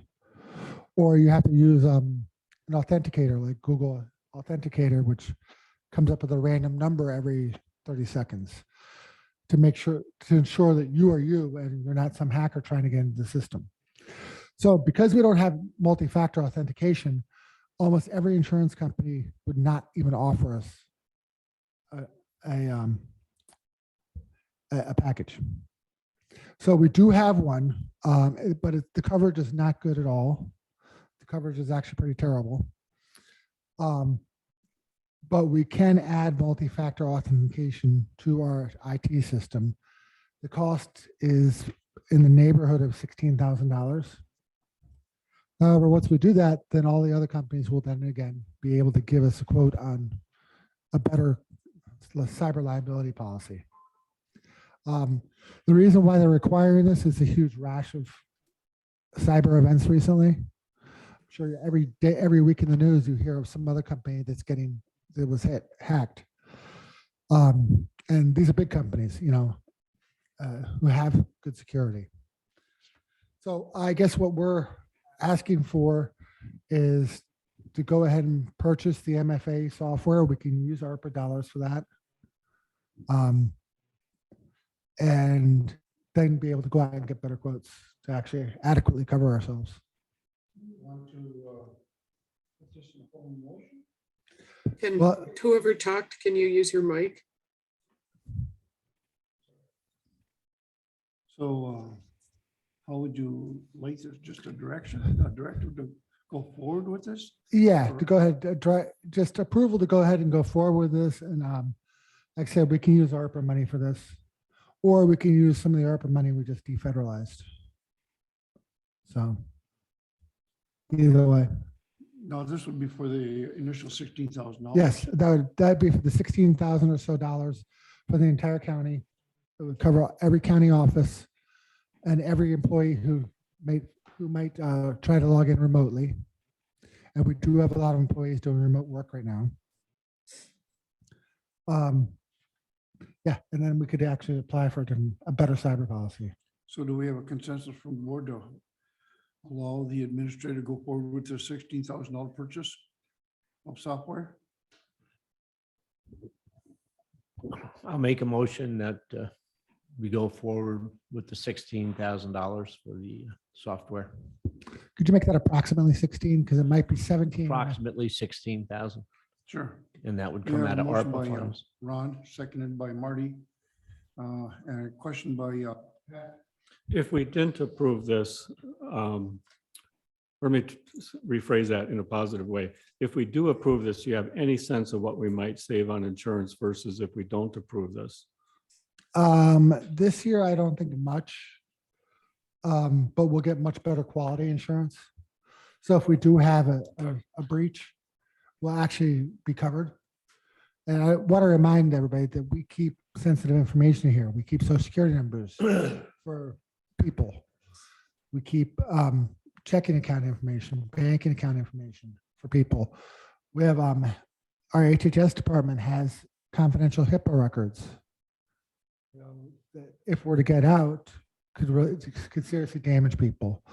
or you have to use an authenticator like Google Authenticator, which comes up with a random number every 30 seconds to ensure that you are you and you're not some hacker trying to get into the system. So because we don't have multi-factor authentication, almost every insurance company would not even offer us a package. So we do have one, but the coverage is not good at all. The coverage is actually pretty terrible. But we can add multi-factor authentication to our IT system. The cost is in the neighborhood of $16,000. However, once we do that, then all the other companies will then again be able to give us a quote on a better cyber liability policy. The reason why they're requiring this is a huge rash of cyber events recently. I'm sure every day, every week in the news, you hear of some other company that was hacked. And these are big companies, who have good security. So I guess what we're asking for is to go ahead and purchase the MFA software. We can use ARPA dollars for that. And then be able to go out and get better quotes to actually adequately cover ourselves. Want to put this in a form of motion? Can Well- whoever talked, can you use your mic? So how would you like this, just a director to go forward with this? Yeah, to go ahead, just approval to go ahead and go forward with this. And like I said, we can use ARPA money for this, or we can use some of the ARPA money we just defederalized. So either way, No, this would be for the initial $16,000. yes, that'd be for the 16,000 or so dollars for the entire county. It would cover every county office and every employee who might try to log in remotely. And we do have a lot of employees doing remote work right now. Yeah, and then we could actually apply for a better cyber policy. So do we have a consensus from the board to allow the administrator to go forward with the $16,000 purchase of software? I'll make a motion that we go forward with the $16,000 for the software, Could you make that approximately 16? Because it might be 17. approximately 16,000, Sure. and that would We come have out a of motion ARPA by, funds. Ron, seconded by Marty. And a question by Pat. If we didn't approve this, let me rephrase that in a positive way. If we do approve this, do you have any sense of what we might save on insurance versus if we don't approve this? This year, I don't think much, but we'll get much better quality insurance. So if we do have a breach, we'll actually be covered. And I want to remind everybody that we keep sensitive information here. We keep social security numbers for people. We keep checking account information, banking account information for people. We have our HHS department has confidential HIPAA records. That if we're to get out, could seriously damage people.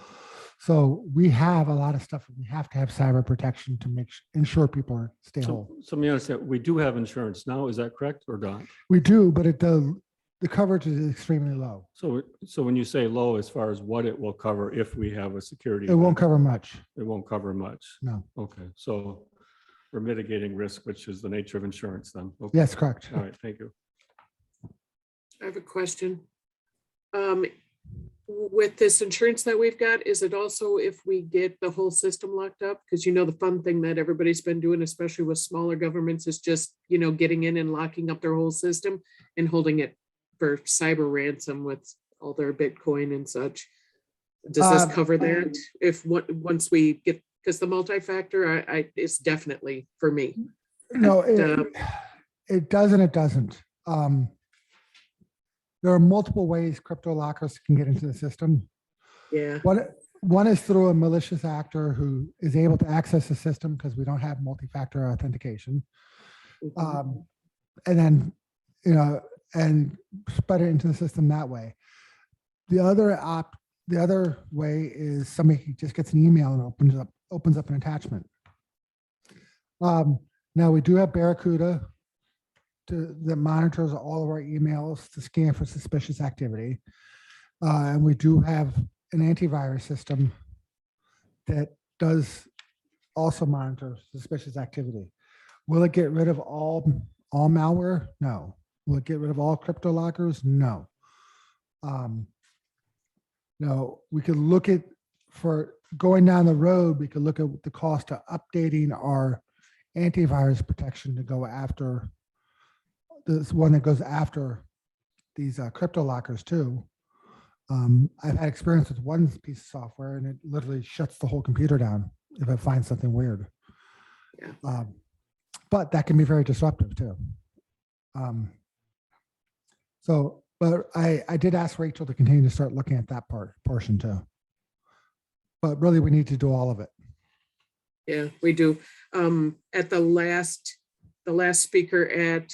So we have a lot of stuff. We have to have cyber protection to ensure people stay whole. So let me understand, we do have insurance now, is that correct or not? We do, but the coverage is extremely low. So when you say low, as far as what it will cover if we have a security. It won't event, cover much. It won't cover much. No. Okay, so we're mitigating risk, which is the nature of insurance then. Okay. Yes, correct. All right, thank you. I have a question. With this insurance that we've got, is it also if we get the whole system locked up? Because the fun thing that everybody's been doing, especially with smaller governments, is just, getting in and locking up their whole system and holding it for cyber ransom with all their Bitcoin and such. Does this cover that? Once we get, because the multi-factor, it's definitely for me. No, And, it doesn't. It doesn't. There are multiple ways crypto lockers can get into the system. yeah, One is through a malicious actor who is able to access the system because we don't have multi-factor authentication. And then, and spread it into the system that way. The other way is somebody just gets an email and opens up an attachment. Now we do have Barracuda that monitors all of our emails to scan for suspicious activity. And we do have an antivirus system that does also monitor suspicious activity. Will it get rid of all malware? No. Will it get rid of all crypto lockers? No. No, we could look at, for going down the road, we could look at the cost of updating our antivirus protection to go after this one that goes after these crypto lockers too. I've had experience with one piece of software and it literally shuts the whole computer down if it finds something weird. Yeah. But that can be very disruptive too. But I did ask Rachel to continue to start looking at that portion too. But really we need to do all of it. yeah, we do. At the last speaker at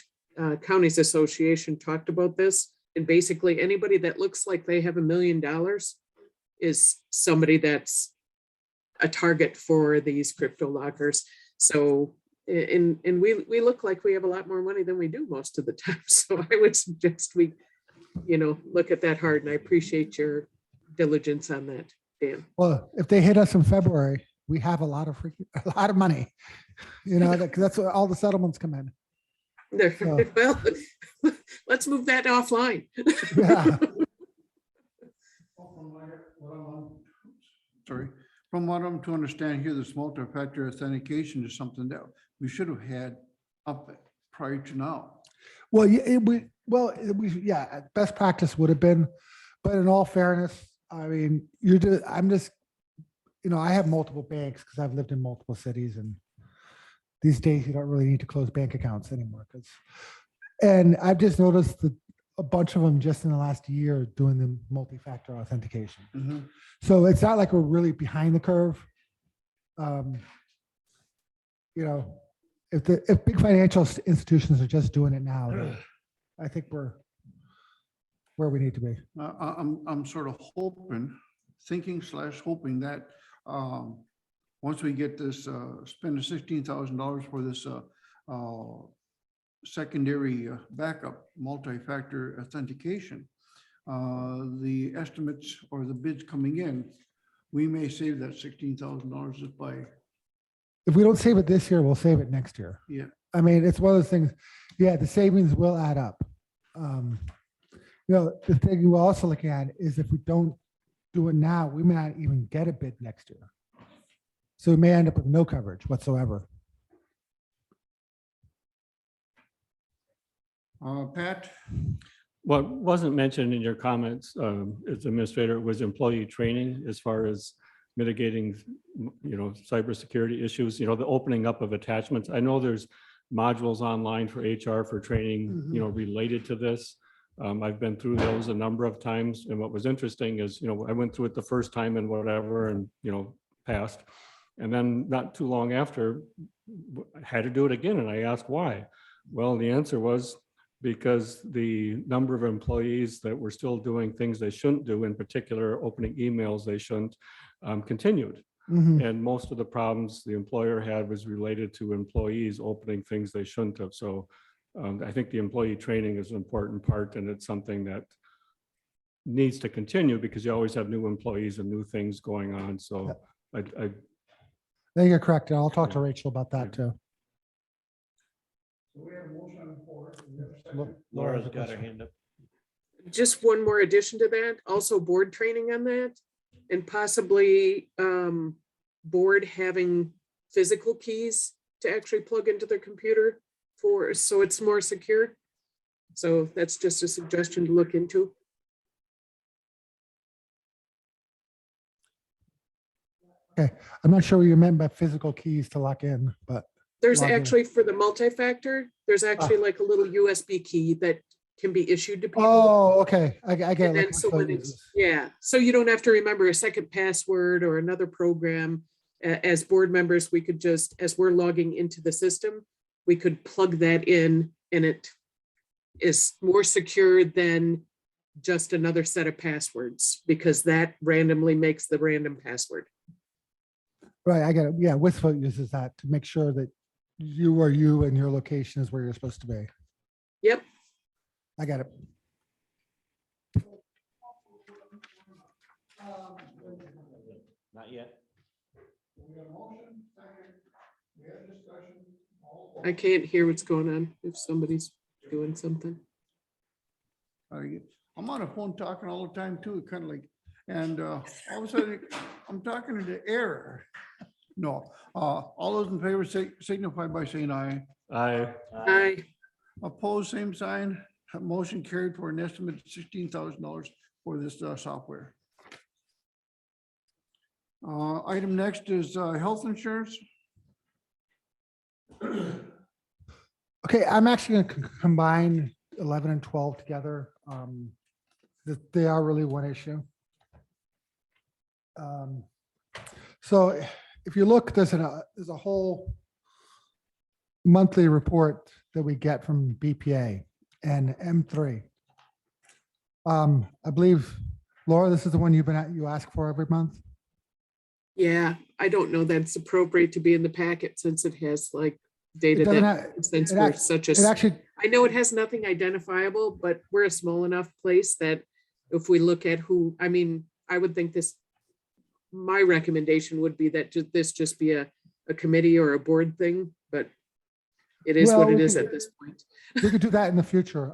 Counties Association talked about this, and basically anybody that looks like they have $1 million is somebody that's a target for these crypto lockers. So, and we look like we have a lot more money than we do most of the time. So I would suggest we, look at that hard, and I appreciate your diligence on that, Dan. Well, if they hit us in February, we have a lot of money, that's where all the settlements come in. So- Well, let's move that offline. Yeah. Sorry, from what I'm to understand here, this multi-factor authentication is something that we should have had up prior to now. Well, yeah, best practice would have been, but in all fairness, I mean, I have multiple banks because I've lived in multiple cities, and these days you don't really need to close bank accounts anymore. And I've just noticed that a bunch of them just in the last year doing the multi-factor authentication. Mm-hmm. So it's not like we're really behind the curve. If big financial institutions are just doing it now, then I think we're where we need to be. I'm sort of hoping that once we get this, spend the $16,000 for this secondary backup multi-factor authentication, the estimates or the bids coming in, we may save that $16,000 just by. If we don't save it this year, we'll save it next year. Yeah. I mean, it's one of those things, yeah, the savings will add up. The thing we're also looking at is if we don't do it now, we may not even get a bid next year. So we may end up with no coverage whatsoever. Pat? What wasn't mentioned in your comments, as administrator, was employee training as far as mitigating, cybersecurity issues, the opening up of attachments. I know there's modules online for HR for training, related to this. I've been through those a number of times. And what was interesting is, I went through it the first time and whatever, and, passed. And then not too long after, I had to do it again. And I asked why. Well, the answer was because the number of employees that were still doing things they shouldn't do, in particular, opening emails they shouldn't, continued. Mhm. And most of the problems the employer had was related to employees opening things they shouldn't have. So I think the employee training is an important part, and it's something that needs to continue because you always have new employees and new things going on. So I Then you're correct. I'll talk to Rachel about that too. We have a motion on the floor. Do we have a second? Laura's got her hand up. Just one more addition to that, also board training on that, and possibly board having physical keys to actually plug into their computer so it's more secure. So that's just a suggestion to look into. I'm not sure what you meant by physical keys to lock in, but There's log in. actually, for the multi-factor, there's actually like a little USB key that can be issued to people. Oh, okay. I get And it. then so when it's, yeah, so you don't have to remember a second password or another program. As board members, we could just, as we're logging into the system, we could plug that in, and it is more secure than just another set of passwords, because that randomly makes the random password. Right, I get it. Yeah, Wistful uses that to make sure that you are you and your location is where you're supposed to be. Yep. I get it. Not yet. We have a motion, second. We have discussion. I can't hear what's going on if somebody's doing something. I'm on a phone talking all the time too, kind of like, and all of a sudden, I'm talking to the air. No, all those in favor signify by saying aye. Aye. Opposed, same sign. Motion carried for an estimate of $16,000 for this software. Item next is health insurance. Okay, I'm actually going to combine 11 and 12 together. They are really one issue. So if you look, there's a whole monthly report that we get from BPA and M3. I believe, Laura, this is the one you ask for every month. Yeah, I don't know that it's appropriate to be in the packet since it has like It data doesn't that have- since it we're act- such It a, actually, I know it has nothing identifiable, but we're a small enough place that if we look at who, I mean, I would think this, my recommendation would be that this just be a committee or a board thing, but it is Well, what it we is could- at this point. we could do that in the future,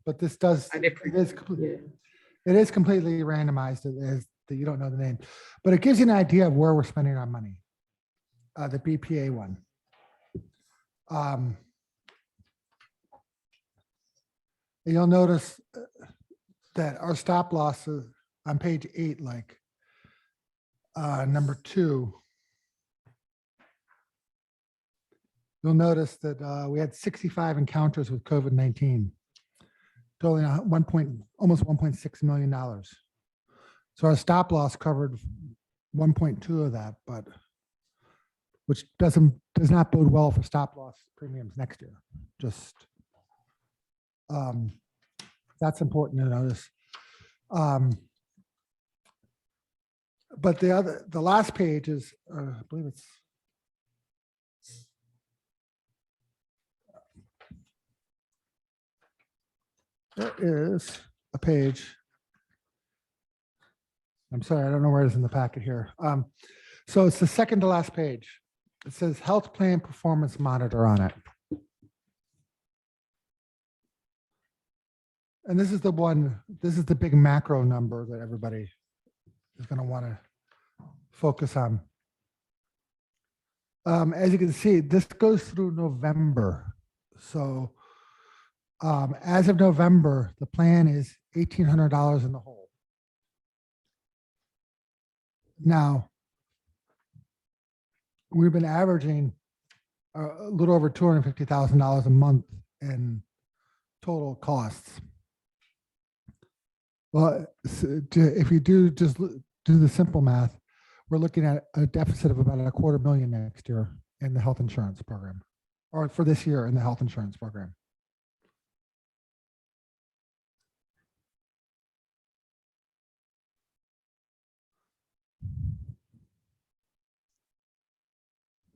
but this does, I'd it appreciate is, Yeah. it is completely randomized. It is that you don't know the name, but it gives you an idea of where we're spending our money. The BPA one. You'll notice that our stop losses on page 8, like number 2. You'll notice that we had 65 encounters with COVID-19, totaling almost $1.6 million. So our stop loss covered 1.2 of that, but which does not bode well for stop loss premiums next year. Just that's important to notice. But the last page is, I believe it's. There is a page. I'm sorry, I don't know where it is in the packet here. So it's the second to last page. It says health plan performance monitor on it. And this is the one, this is the big macro number that everybody is going to want to focus on. As you can see, this goes through November. So as of November, the plan is $1,800 in the hole. Now, we've been averaging a little over $250,000 a month in total costs. Well, if you do the simple math, we're looking at a deficit of about $250,000 next year in the health insurance program, or for this year in the health insurance program.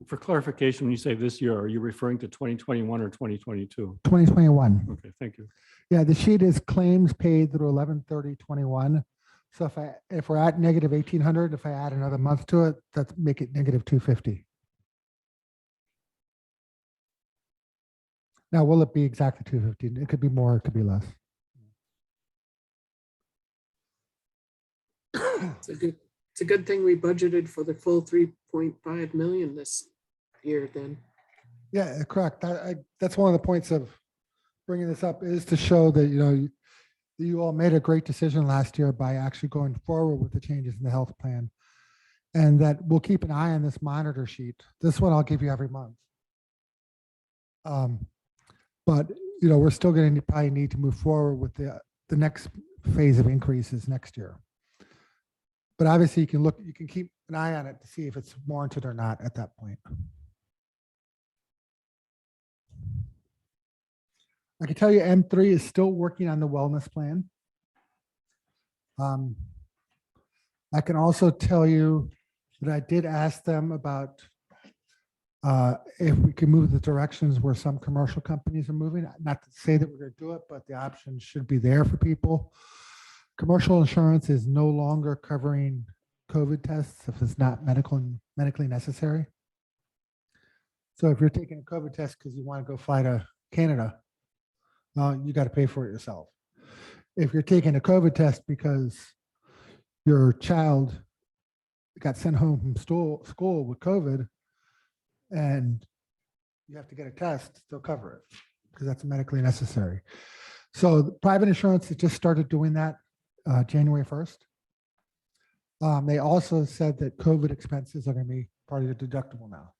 For clarification, when you say this year, are you referring to 2021 or 2022? 2021. Okay, thank you. Yeah, the sheet is claims paid through 11/30/21. So if we're at negative 1,800, if I add another month to it, that's make it negative 250. Now, will it be exactly 250? It could be more, it could be less. It's a good thing we budgeted for the full 3.5 million this year then. Yeah, correct. That's one of the points of bringing this up, is to show that, you all made a great decision last year by actually going forward with the changes in the health plan. And that we'll keep an eye on this monitor sheet. This one I'll give you every month. But, we're still going to probably need to move forward with the next phase of increases next year. But obviously you can keep an eye on it to see if it's warranted or not at that point. I can tell you M3 is still working on the wellness plan. I can also tell you that I did ask them about if we can move the directions where some commercial companies are moving. Not to say that we're going to do it, but the option should be there for people. Commercial insurance is no longer covering COVID tests if it's not medically necessary. So if you're taking a COVID test because you want to go fly to Canada, you got to pay for it yourself. If you're taking a COVID test because your child got sent home from school with COVID and you have to get a test, they'll cover it because that's medically necessary. So the private insurance has just started doing that January 1st. They also said that COVID expenses are going to be part of your deductible now.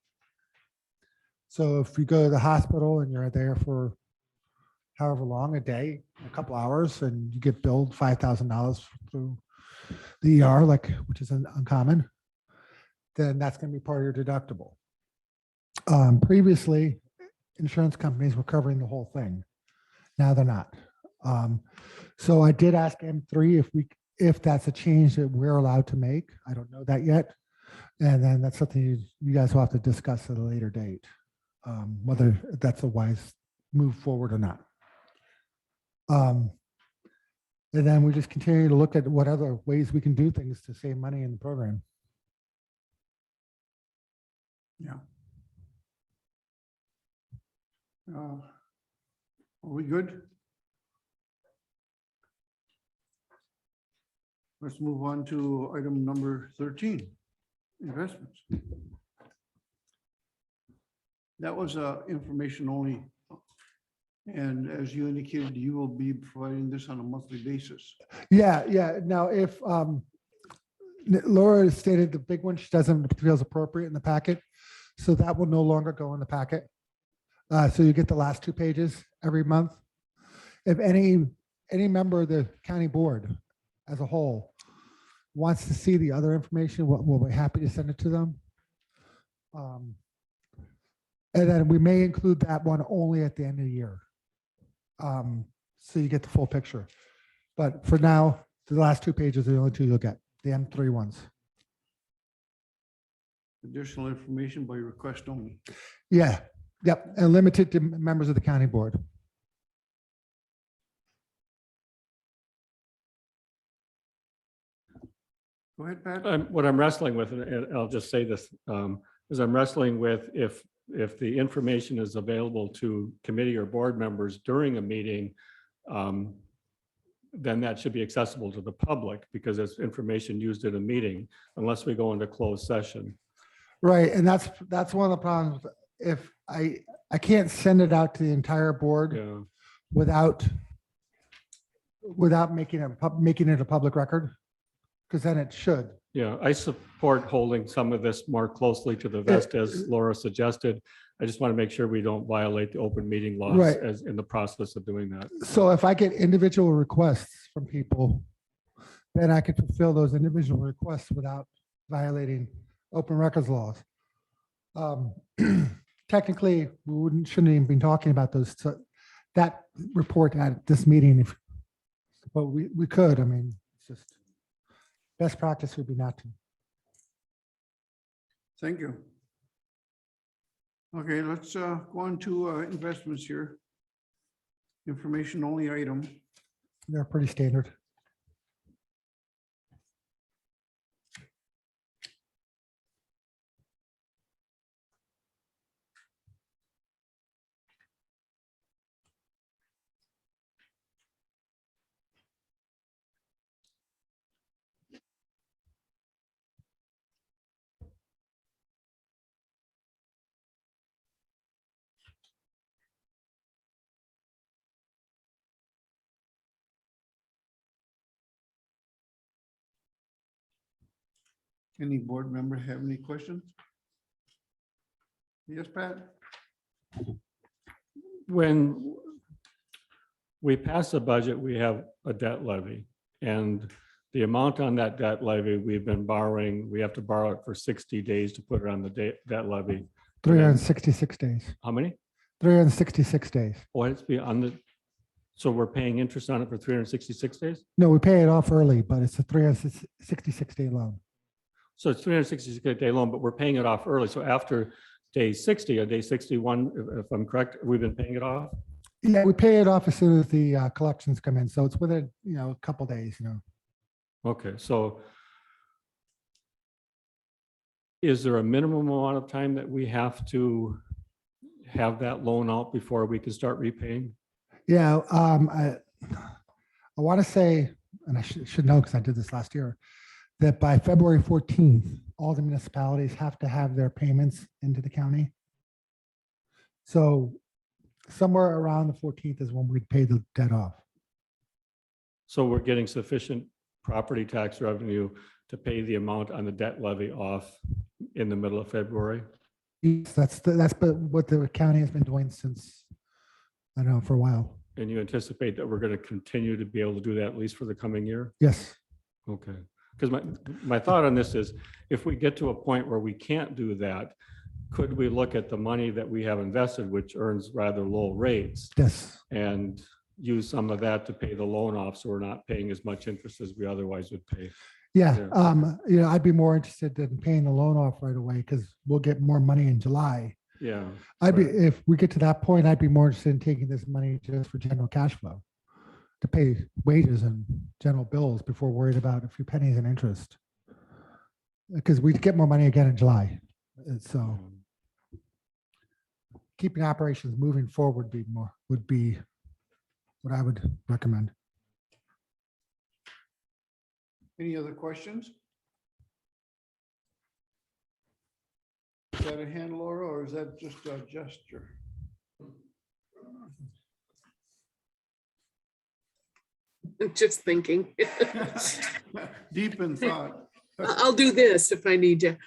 So if you go to the hospital and you're there for however long, a day, a couple hours, and you get billed $5,000 through the ER, which is uncommon, then that's going to be part of your deductible. Previously, insurance companies were covering the whole thing. Now they're not. So I did ask M3 if that's a change that we're allowed to make. I don't know that yet. And then that's something you guys will have to discuss at a later date, whether that's a wise move forward or not. And then we just continue to look at what other ways we can do things to save money in the program. Yeah. Are we good? Let's move on to item number 13, investments. That was information only. And as you indicated, you will be providing this on a monthly basis. Yeah. Now, if Laura stated the big one, she doesn't feels appropriate in the packet, so that will no longer go in the packet. So you get the last 2 pages every month. If any member of the county board as a whole wants to see the other information, we'll be happy to send it to them. And then we may include that one only at the end of the year. So you get the full picture. But for now, the last 2 pages are the only 2 you'll get, the M3 ones. Additional information by request only. Yeah, yep, and limited to members of the county board. Go ahead, Pat. What I'm wrestling with, and I'll just say this, is I'm wrestling with if the information is available to committee or board members during a meeting, then that should be accessible to the public because it's information used in a meeting unless we go into closed session. Right, and that's one of the problems. If I can't send it out to the entire board Yeah. without making it a public record, because then it should. Yeah, I support holding some of this more closely to the vest as Laura suggested. I just want to make sure we don't violate the open meeting laws Right. as in the process of doing that. So if I get individual requests from people, then I can fulfill those individual requests without violating open records laws. Technically, shouldn't even be talking about that report at this meeting, but we could. I mean, it's just best practice would be not to. Thank you. Okay, let's go on to investments here. Information only item. They're pretty standard. Any board member have any questions? Yes, Pat? When we pass a budget, we have a debt levy. And the amount on that debt levy, we've been borrowing, we have to borrow it for 60 days to put it on the debt levy. 366 days. How many? 366 days. Oh, it's be on the, so we're paying interest on it for 366 days? No, we pay it off early, but it's a 366-day loan. So it's 366-day loan, but we're paying it off early. So after day 60 or day 61, if I'm correct, we've been paying it off? Yeah, we pay it off as soon as the collections come in. So it's within, a couple days, Okay, so is there a minimum amount of time that we have to have that loan out before we can start repaying? Yeah, I want to say, and I should know because I did this last year, that by February 14th, all the municipalities have to have their payments into the county. So somewhere around the 14th is when we pay the debt off. So we're getting sufficient property tax revenue to pay the amount on the debt levy off in the middle of February? Yes, that's what the county has been doing since, I don't know, for a while. And you anticipate that we're going to continue to be able to do that at least for the coming year? Yes. Okay, because my thought on this is, if we get to a point where we can't do that, could we look at the money that we have invested, which earns rather low rates, Yes. and use some of that to pay the loan off, so we're not paying as much interest as we otherwise would pay? Yeah. I'd be more interested in paying the loan off right away because we'll get more money in July. Yeah. If we get to that point, I'd be more interested in taking this money just for general cash flow to pay wages and general bills before worried about a few pennies in interest. Because we'd get more money again in July. So keeping operations moving forward would be what I would recommend. Any other questions? Is that a hand, Laura, or is that just a gesture? Just thinking. Deep in thought. I'll do this if I need to.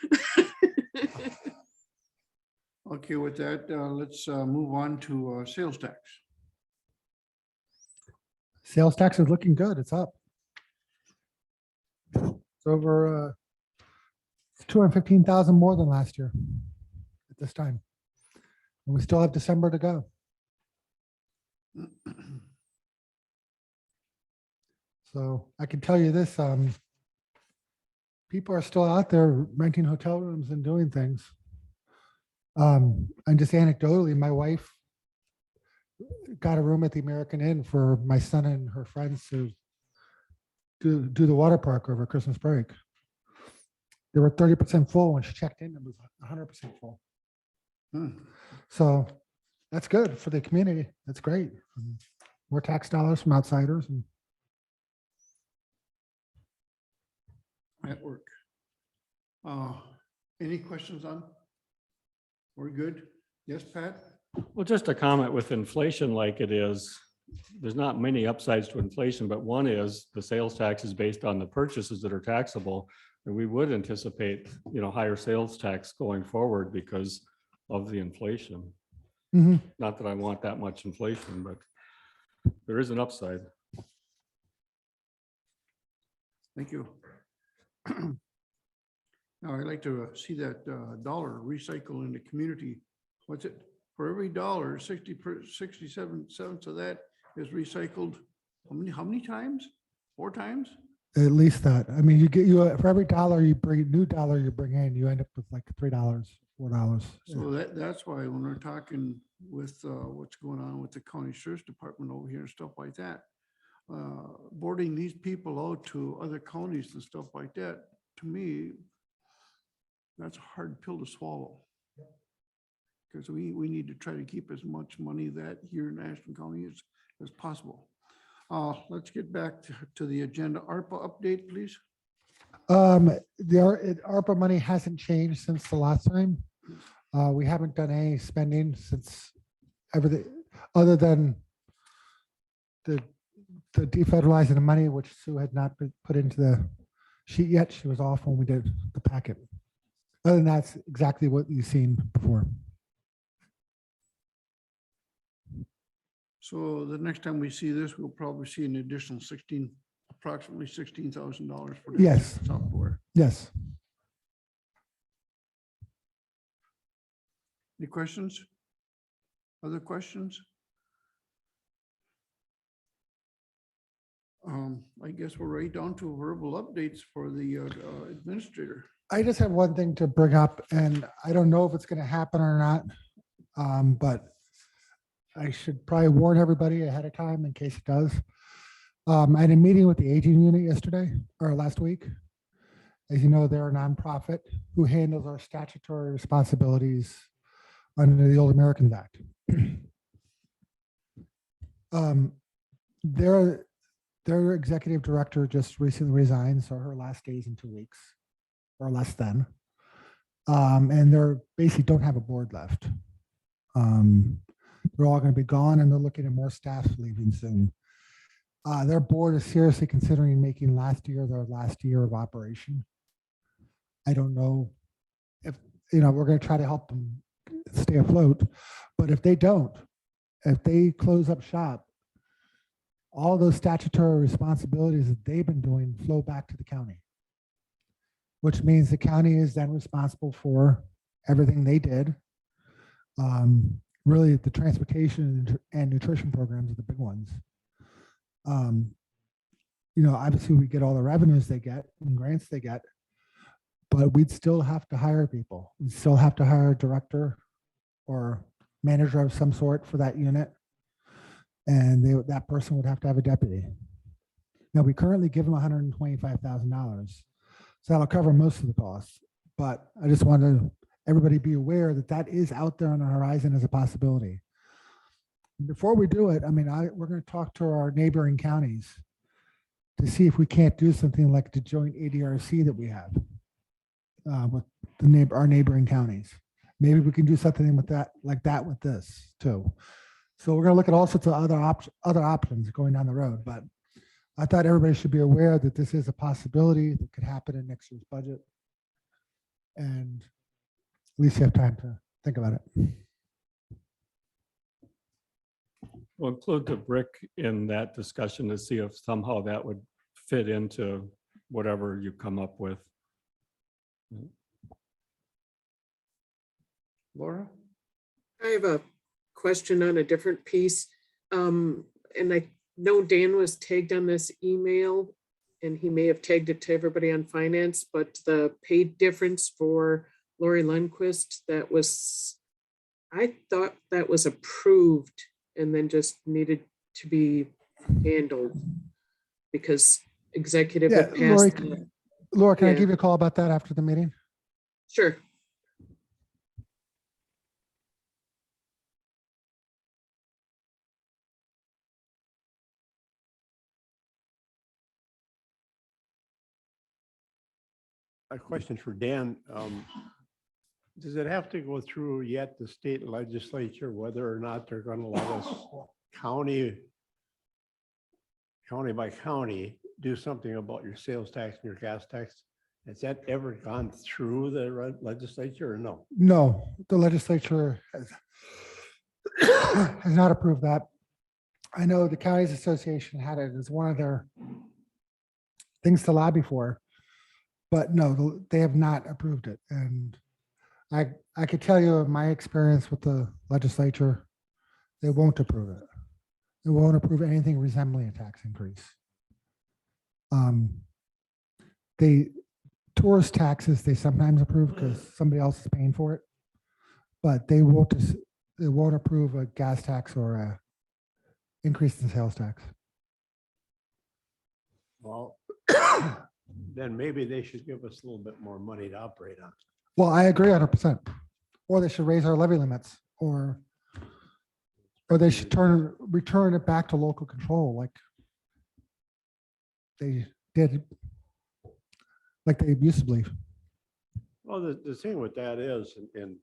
Okay, with that, let's move on to sales tax. Sales tax is looking good. It's up. It's over 215,000 more than last year at this time. And we still have December to go. So I can tell you this, people are still out there renting hotel rooms and doing things. And just anecdotally, my wife got a room at the American Inn for my son and her friends to do the water park over Christmas break. They were 30% full when she checked in. It was 100% full. So that's good for the community. That's great. More tax dollars from outsiders. And At work. Any questions on? We're good? Yes, Pat? Well, just a comment with inflation like it is, there's not many upsides to inflation, but one is the sales tax is based on the purchases that are taxable. And we would anticipate, higher sales tax going forward because of the inflation. Mhm. Not that I want that much inflation, but there is an upside. Thank you. Now, I'd like to see that dollar recycle in the community. What's it? For every dollar, 67 cents of that is recycled. How many times? 4 times? at least that. I mean, you for every dollar you bring, new dollar you bring in, you end up with like $3, $4. So that's why when we're talking with what's going on with the county sheriff's department over here and stuff like that, boarding these people out to other counties and stuff like that, to me, that's a hard pill to swallow. Because we need to try to keep as much money that here in Ashland County as possible. Let's get back to the agenda. ARPA update, please. ARPA money hasn't changed since the last time. We haven't done any spending since everything, other than the defederalizing the money, which Sue had not been put into the sheet yet. She was off when we did the packet. Other than that's exactly what you've seen before. So the next time we see this, we'll probably see an additional approximately $16,000 for this Yes. software. Yes. Any questions? Other questions? I guess we're right down to verbal updates for the administrator. I just have one thing to bring up, and I don't know if it's going to happen or not, but I should probably warn everybody ahead of time in case it does. I had a meeting with the aging unit yesterday or last week. As you know, they're a nonprofit who handles our statutory responsibilities under the Old Americans Act. Their executive director just recently resigned, so her last day is in 2 weeks or less than. And they're basically don't have a board left. They're all going to be gone, and they're looking at more staff leaving soon. Their board is seriously considering making last year their last year of operation. I don't know if, we're going to try to help them stay afloat, but if they don't, if they close up shop, all those statutory responsibilities that they've been doing flow back to the county, which means the county is then responsible for everything they did. Really, the transportation and nutrition programs are the big ones. Obviously we get all the revenues they get and grants they get, but we'd still have to hire people. We'd still have to hire a director or manager of some sort for that unit. And that person would have to have a deputy. Now, we currently give them $125,000. So that'll cover most of the costs. But I just wanted everybody be aware that that is out there on the horizon as a possibility. Before we do it, we're going to talk to our neighboring counties to see if we can't do something like the joint ADRC that we have with our neighboring counties. Maybe we can do something with that, like that with this too. So we're going to look at all sorts of other options going down the road. But I thought everybody should be aware that this is a possibility that could happen in next year's budget. And at least you have time to think about it. We'll include the brick in that discussion to see if somehow that would fit into whatever you come up with. Laura? I have a question on a different piece. And I know Dan was tagged on this email, and he may have tagged it to everybody on finance, but the paid difference for Lori Lundquist, I thought that was approved and then just needed to be handled because executive had passed. Laura, can I Yeah. give you a call about that after the meeting? Sure. A question for Dan. Does it have to go through yet the state legislature, whether or not they're going to let us county by county do something about your sales tax and your gas tax? Has that ever gone through the legislature or no? No, the legislature has not approved that. I know the Counties Association had it as one of their things to lobby for, but no, they have not approved it. And I could tell you my experience with the legislature, they won't approve it. They won't approve anything resembling a tax increase. Tourist taxes, they sometimes approve because somebody else is paying for it. but they won't approve a gas tax or a increase in sales tax. Well, then maybe they should give us a little bit more money to operate on. Well, I agree 100%. Or they should raise our levy limits, or they should return it back to local control like they did, like they used to believe. Well, the thing with that is, and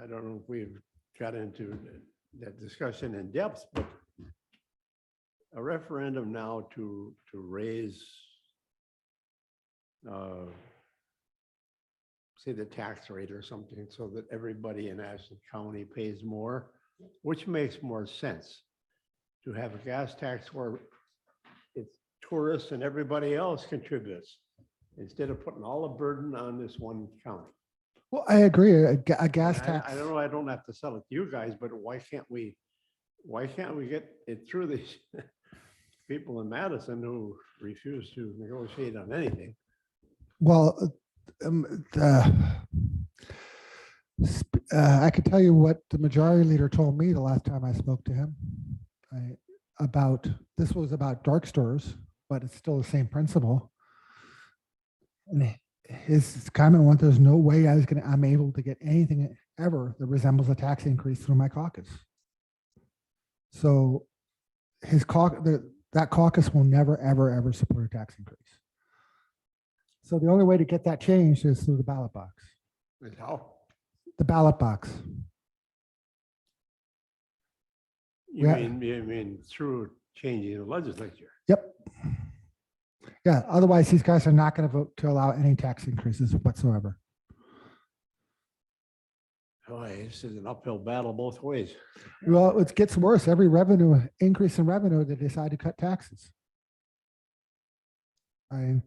I don't know if we've got into that discussion in depth, but a referendum now to raise, say the tax rate or something, so that everybody in Ashland County pays more, which makes more sense. To have a gas tax where it's tourists and everybody else contributes, instead of putting all the burden on this one county. Well, I agree. A gas tax. I don't know, I don't have to sell it to you guys, but why can't we get it through these people in Madison who refuse to negotiate on anything? Well, I could tell you what the majority leader told me the last time I spoke to him. This was about dark stores, but it's still the same principle. And his comment was, there's no way I'm able to get anything ever that resembles a tax increase through my caucus. So that caucus will never, ever, ever support a tax increase. So the only way to get that changed is through the ballot box. How? The ballot box. You mean through changing the legislature? Yep. Yeah, otherwise these guys are not going to vote to allow any tax increases whatsoever. Boy, this is an uphill battle both ways. Well, it gets worse. Every increase in revenue, they decide to cut taxes. If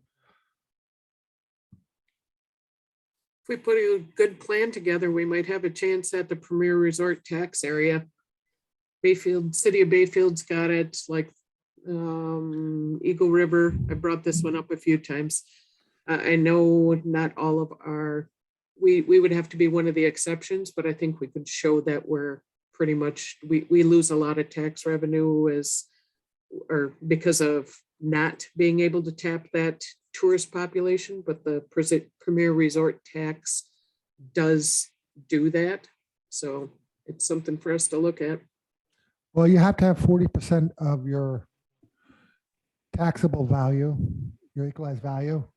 we put a good plan together, we might have a chance at the premier resort tax area. Bayfield, City of Bayfield's got it, like Eagle River. I brought this one up a few times. I know not all of we would have to be one of the exceptions, but I think we could show that we're pretty much, we lose a lot of tax revenue because of not being able to tap that tourist population, but the premier resort tax does do that. So it's something for us to look at. Well, you have to have 40% of your taxable value, your equalized value,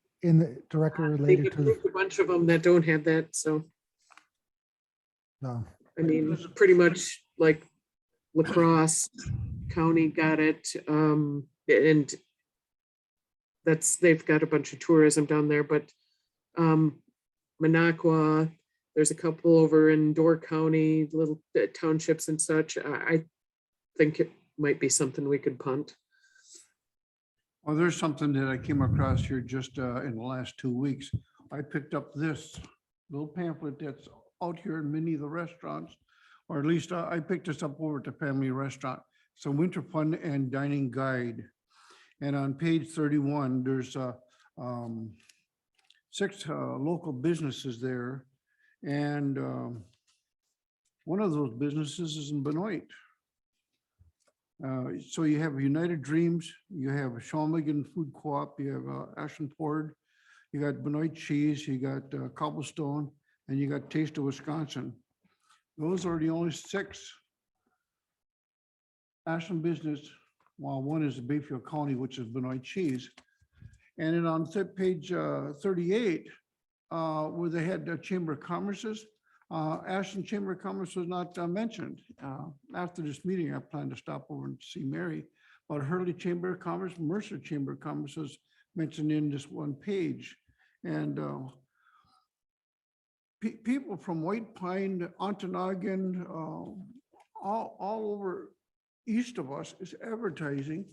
directly related to a bunch of them that don't have that. So, no. I mean, pretty much like La Crosse County got it. And they've got a bunch of tourism down there, but Minocqua, there's a couple over in Door County, little townships and such. I think it might be something we could punt. Well, there's something that I came across here just in the last 2 weeks. I picked up this little pamphlet that's out here in many of the restaurants, or at least I picked this up over at the Family Restaurant. It's a winter fun and dining guide. And on page 31, there's 6 local businesses there. And one of those businesses is in Benoit. So you have United Dreams, you have Shawmigan Food Co-op, you have Ashland Ford, you got Benoit Cheese, you got Cobblestone, and you got Taste of Wisconsin. Those are the only 6 Ashland business. Well, one is Bayfield County, which is Benoit Cheese. And then on page 38, where they had the Chamber of Commerce's, Ashland Chamber of Commerce was not mentioned. After this meeting, I plan to stop over and see Mary, but Hurley Chamber of Commerce, Mercer Chamber of Commerce was mentioned in this one page. And people from White Pine, Ontonagon, all over east of us is advertising.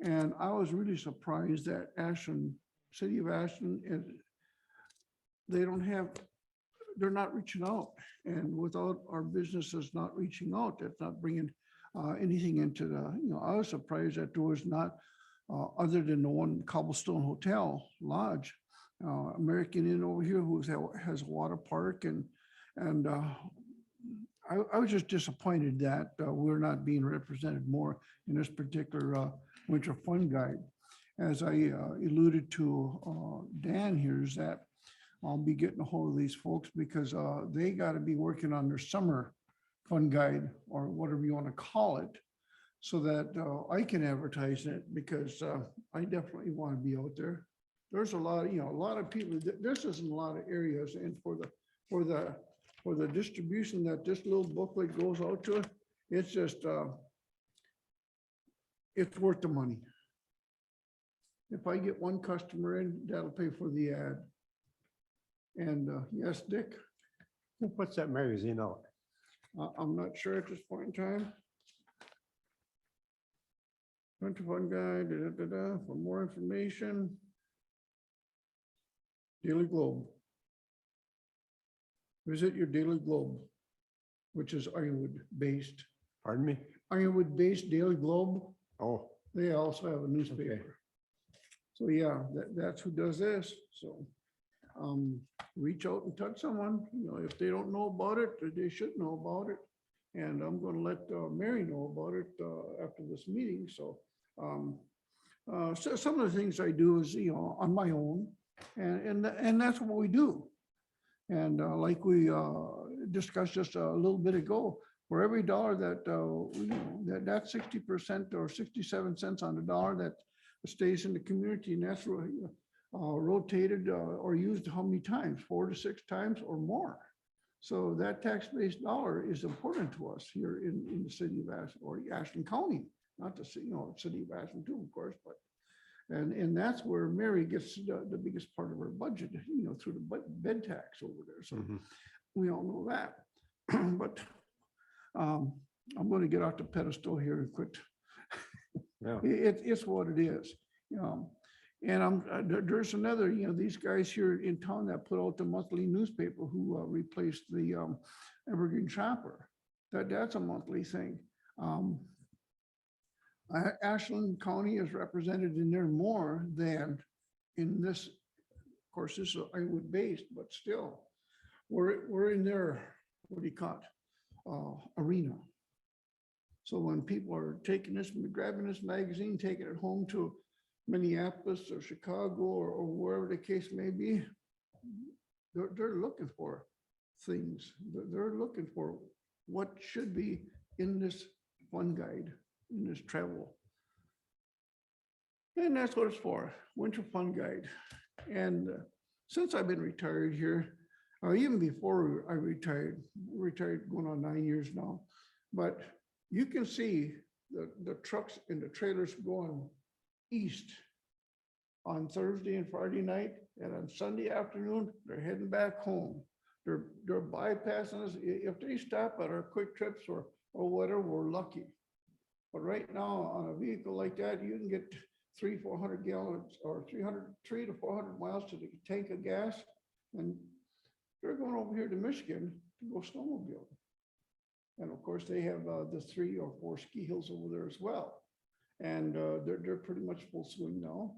And I was really surprised that Ashland, City of Ashland, they're not reaching out. And without our businesses not reaching out, that's not bringing anything into the, I was surprised that there was not, other than the one Cobblestone Hotel Lodge, American Inn over here, who has a water park and I was just disappointed that we're not being represented more in this particular winter fun guide. As I alluded to Dan here, is that I'll be getting a hold of these folks because they got to be working on their summer fun guide or whatever you want to call it, so that I can advertise it, because I definitely want to be out there. There's a lot, a lot of people, this is in a lot of areas, and for the distribution that this little booklet goes out to, it's just, it's worth the money. If I get one customer in, that'll pay for the ad. And yes, Dick, Who puts that magazine out? I'm not sure at this point in time. Winter Fun Guide, for more information. Daily Globe. Visit your Daily Globe, which is Ironwood-based. Pardon me? Ironwood-based Daily Globe. Oh, They also have a newspaper. So yeah, that's who does this. So reach out and touch someone, if they don't know about it, they should know about it. And I'm going to let Mary know about it after this meeting. So, so some of the things I do is, on my own, and that's what we do. And like we discussed just a little bit ago, for every dollar that, that's 60% or 67 cents on the dollar that stays in the community, and that's rotated or used how many times? 4 to 6 times or more. So that tax-based dollar is important to us here in the city of Ashland, or Ashland County, not the city, city of Ashland too, of course, but and that's where Mary gets the biggest part of her budget, through the bed tax over there. So we all know that. But I'm going to get off the pedestal here and quit. yeah. It's what it is, And there's another, these guys here in town that put out the monthly newspaper who replaced the Evergreen Chapter. That's a monthly thing. Ashland County is represented in there more than in this. Of course, this is Ironwood based, but still, we're in their, what do you call it, arena. So when people are taking this, grabbing this magazine, taking it home to Minneapolis or Chicago or wherever the case may be, they're looking for things. They're looking for what should be in this fun guide, in this travel. And that's what it's for, Winter Fun Guide. And since I've been retired here, or even before I retired going on 9 years now, but you can see the trucks and the trailers going east on Thursday and Friday night, and on Sunday afternoon, they're heading back home. They're bypassing us. If they stop at our quick trips or whatever, we're lucky. But right now, on a vehicle like that, you can get 300-400 gallons or 300 to 400 miles to the tank of gas, and they're going over here to Michigan to go snowmobile. And of course, they have the 3 or 4 ski hills over there as well. And they're pretty much full swing now.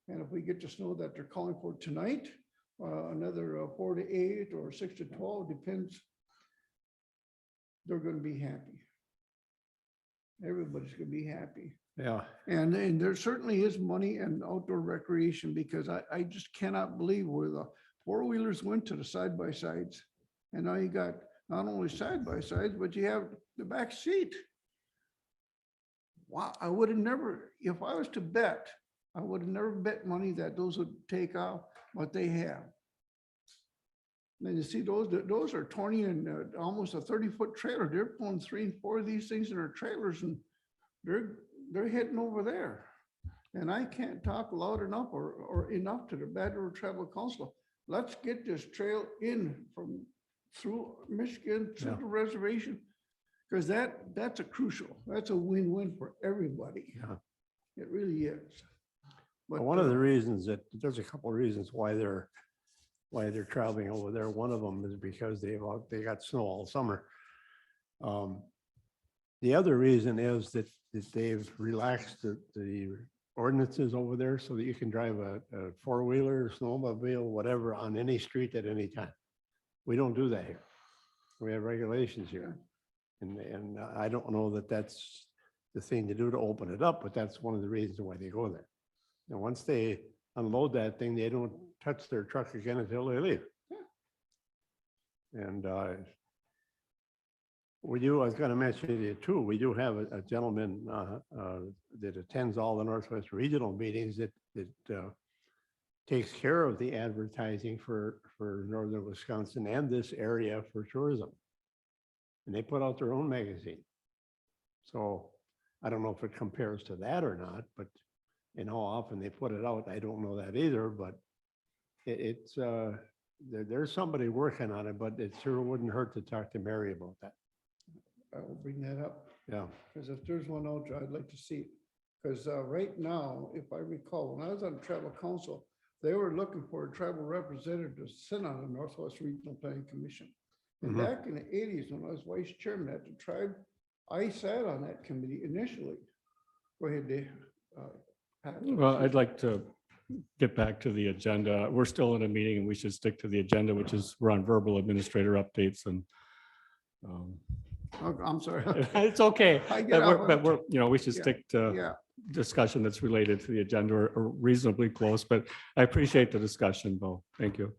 And if we get the snow that they're calling for tonight, another 4 to 8 or 6 to 12, depends, they're going to be happy. Everybody's going to be happy. Yeah. And there certainly is money and outdoor recreation, because I just cannot believe where the 4-wheelers went to the side-by-sides. And now you got not only side-by-sides, but you have the back seat. Wow, I would have never, if I was to bet, I would have never bet money that those would take off, but they have. And you see those are 20 and almost a 30-foot trailer. They're pulling 3 and 4 of these things in their trailers, and they're heading over there. And I can't talk loud enough or enough to the Bad River Travel Council. Let's get this trail in from through Michigan to the reservation, because that's a crucial. That's a win-win for everybody. Yeah. It really is. But One of the reasons that there's a couple of reasons why they're traveling over there. One of them is because they got snow all summer. The other reason is that they've relaxed the ordinances over there so that you can drive a 4-wheeler, snowmobile, whatever, on any street at any time. We don't do that here. We have regulations here. And I don't know that that's the thing to do to open it up, but that's one of the reasons why they go there. And once they unload that thing, they don't touch their truck again until they leave. And we do, I was gonna mention to you too, we do have a gentleman that attends all the Northwest Regional meetings that takes care of the advertising for northern Wisconsin and this area for tourism. And they put out their own magazine. So I don't know if it compares to that or not, but and how often they put it out, I don't know that either, but it's there's somebody working on it, but it sure wouldn't hurt to talk to Mary about that. I will bring that up. Yeah. Because if there's one out there, I'd like to see it. Because right now, if I recall, when I was on tribal council, they were looking for a tribal representative to sit on the Northwest Regional Planning Commission. And Mhm. back in the 80s, when I was vice chairman at the tribe, I sat on that committee initially. Go ahead, Dave. Pat. Well, I'd like to get back to the agenda. We're still in a meeting and we should stick to the agenda, which is we're on verbal administrator updates and Oh, I'm sorry. it's okay. I get But out. we're, we should Yeah, stick to Yeah, discussion that's related to the agenda or reasonably close, but I appreciate the discussion, Bo. Thank you.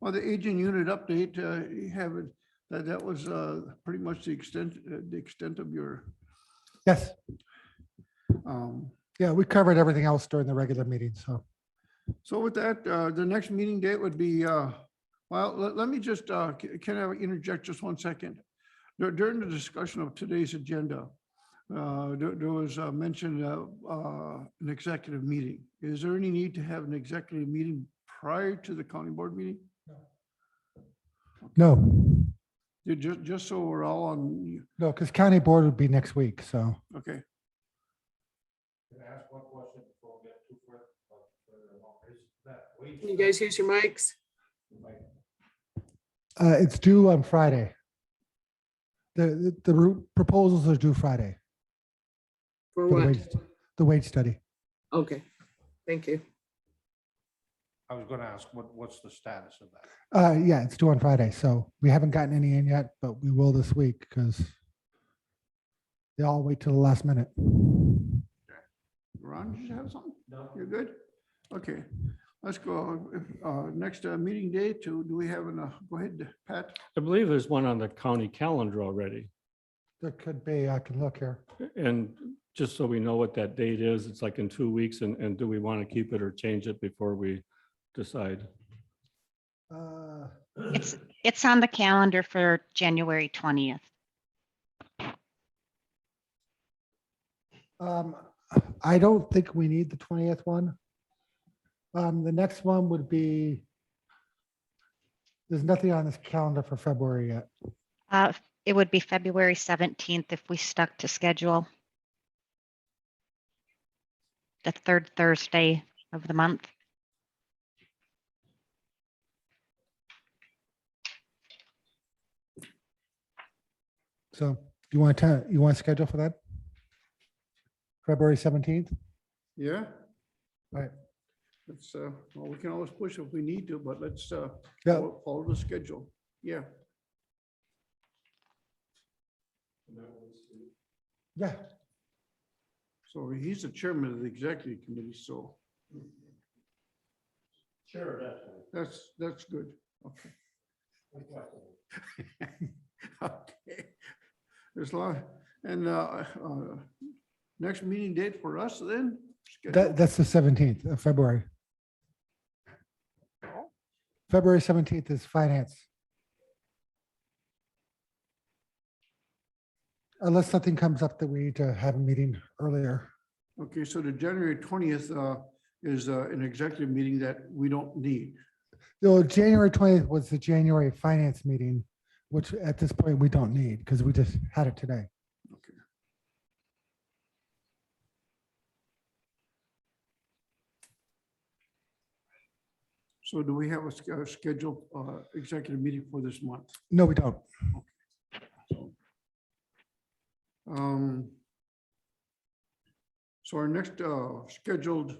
well, the aging unit update, you have it, that was pretty much the extent of your, Yes, um, yeah, we covered everything else during the regular meeting, so. so with that, the next meeting date would be, well, let me just, can I interject just 1 second? During the discussion of today's agenda, there was mentioned an executive meeting. Is there any need to have an executive meeting prior to the county board meeting? No, Just so we're all on, no, because county board would be next week, so. okay. Can I ask one question before we get too further along? Is that wage Can you guys use your mics? It's due on Friday. The proposals are due Friday. For for what? the wage study. Okay, thank you. I was gonna ask, what's the status of that? Yeah, it's due on Friday, so we haven't gotten any in yet, but we will this week because they all wait till the last minute. Ron, did you have something? No. You're good? Okay, let's go. Next meeting day do we have go ahead, Pat? I believe there's one on the county calendar already. There could be, I can look here. And just so we know what that date is, it's like in 2 weeks and do we want to keep it or change it before we decide? It's on the calendar for January 20th. I don't think we need the 20th one. The next one would be, there's nothing on this calendar for February yet. It would be February 17th if we stuck to schedule. The third Thursday of the month. So you want to schedule for that? February 17th? Yeah. Right. Let's, well, we can always push if we need to, but let's Yeah. follow the schedule. Yeah. Yeah. So he's the chairman of the executive committee, so Sure, that's good. Okay. Okay. There's a lot, and next meeting date for us then? Schedule? That's the 17th of February. February 17th is finance. Unless something comes up that we need to have a meeting earlier. Okay, so the January 20th is an executive meeting that we don't need. No, January 20th was the January finance meeting, which at this point we don't need because we just had it today. Okay. So do we have a scheduled executive meeting for this month? No, we don't. So our next scheduled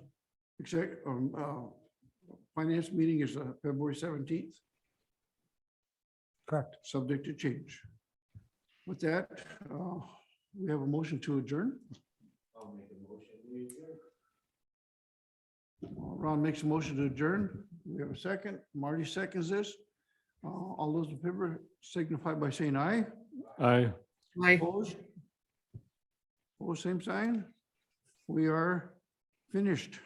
finance meeting is February 17th. Correct. subject to change. With that, we have a motion to adjourn. I'll make a motion. We adjourn. Ron makes a motion to adjourn. We have a second. Marty seconds this. All those in favor signify by saying aye. Aye. Opposed? Opposed, same sign. We are finished.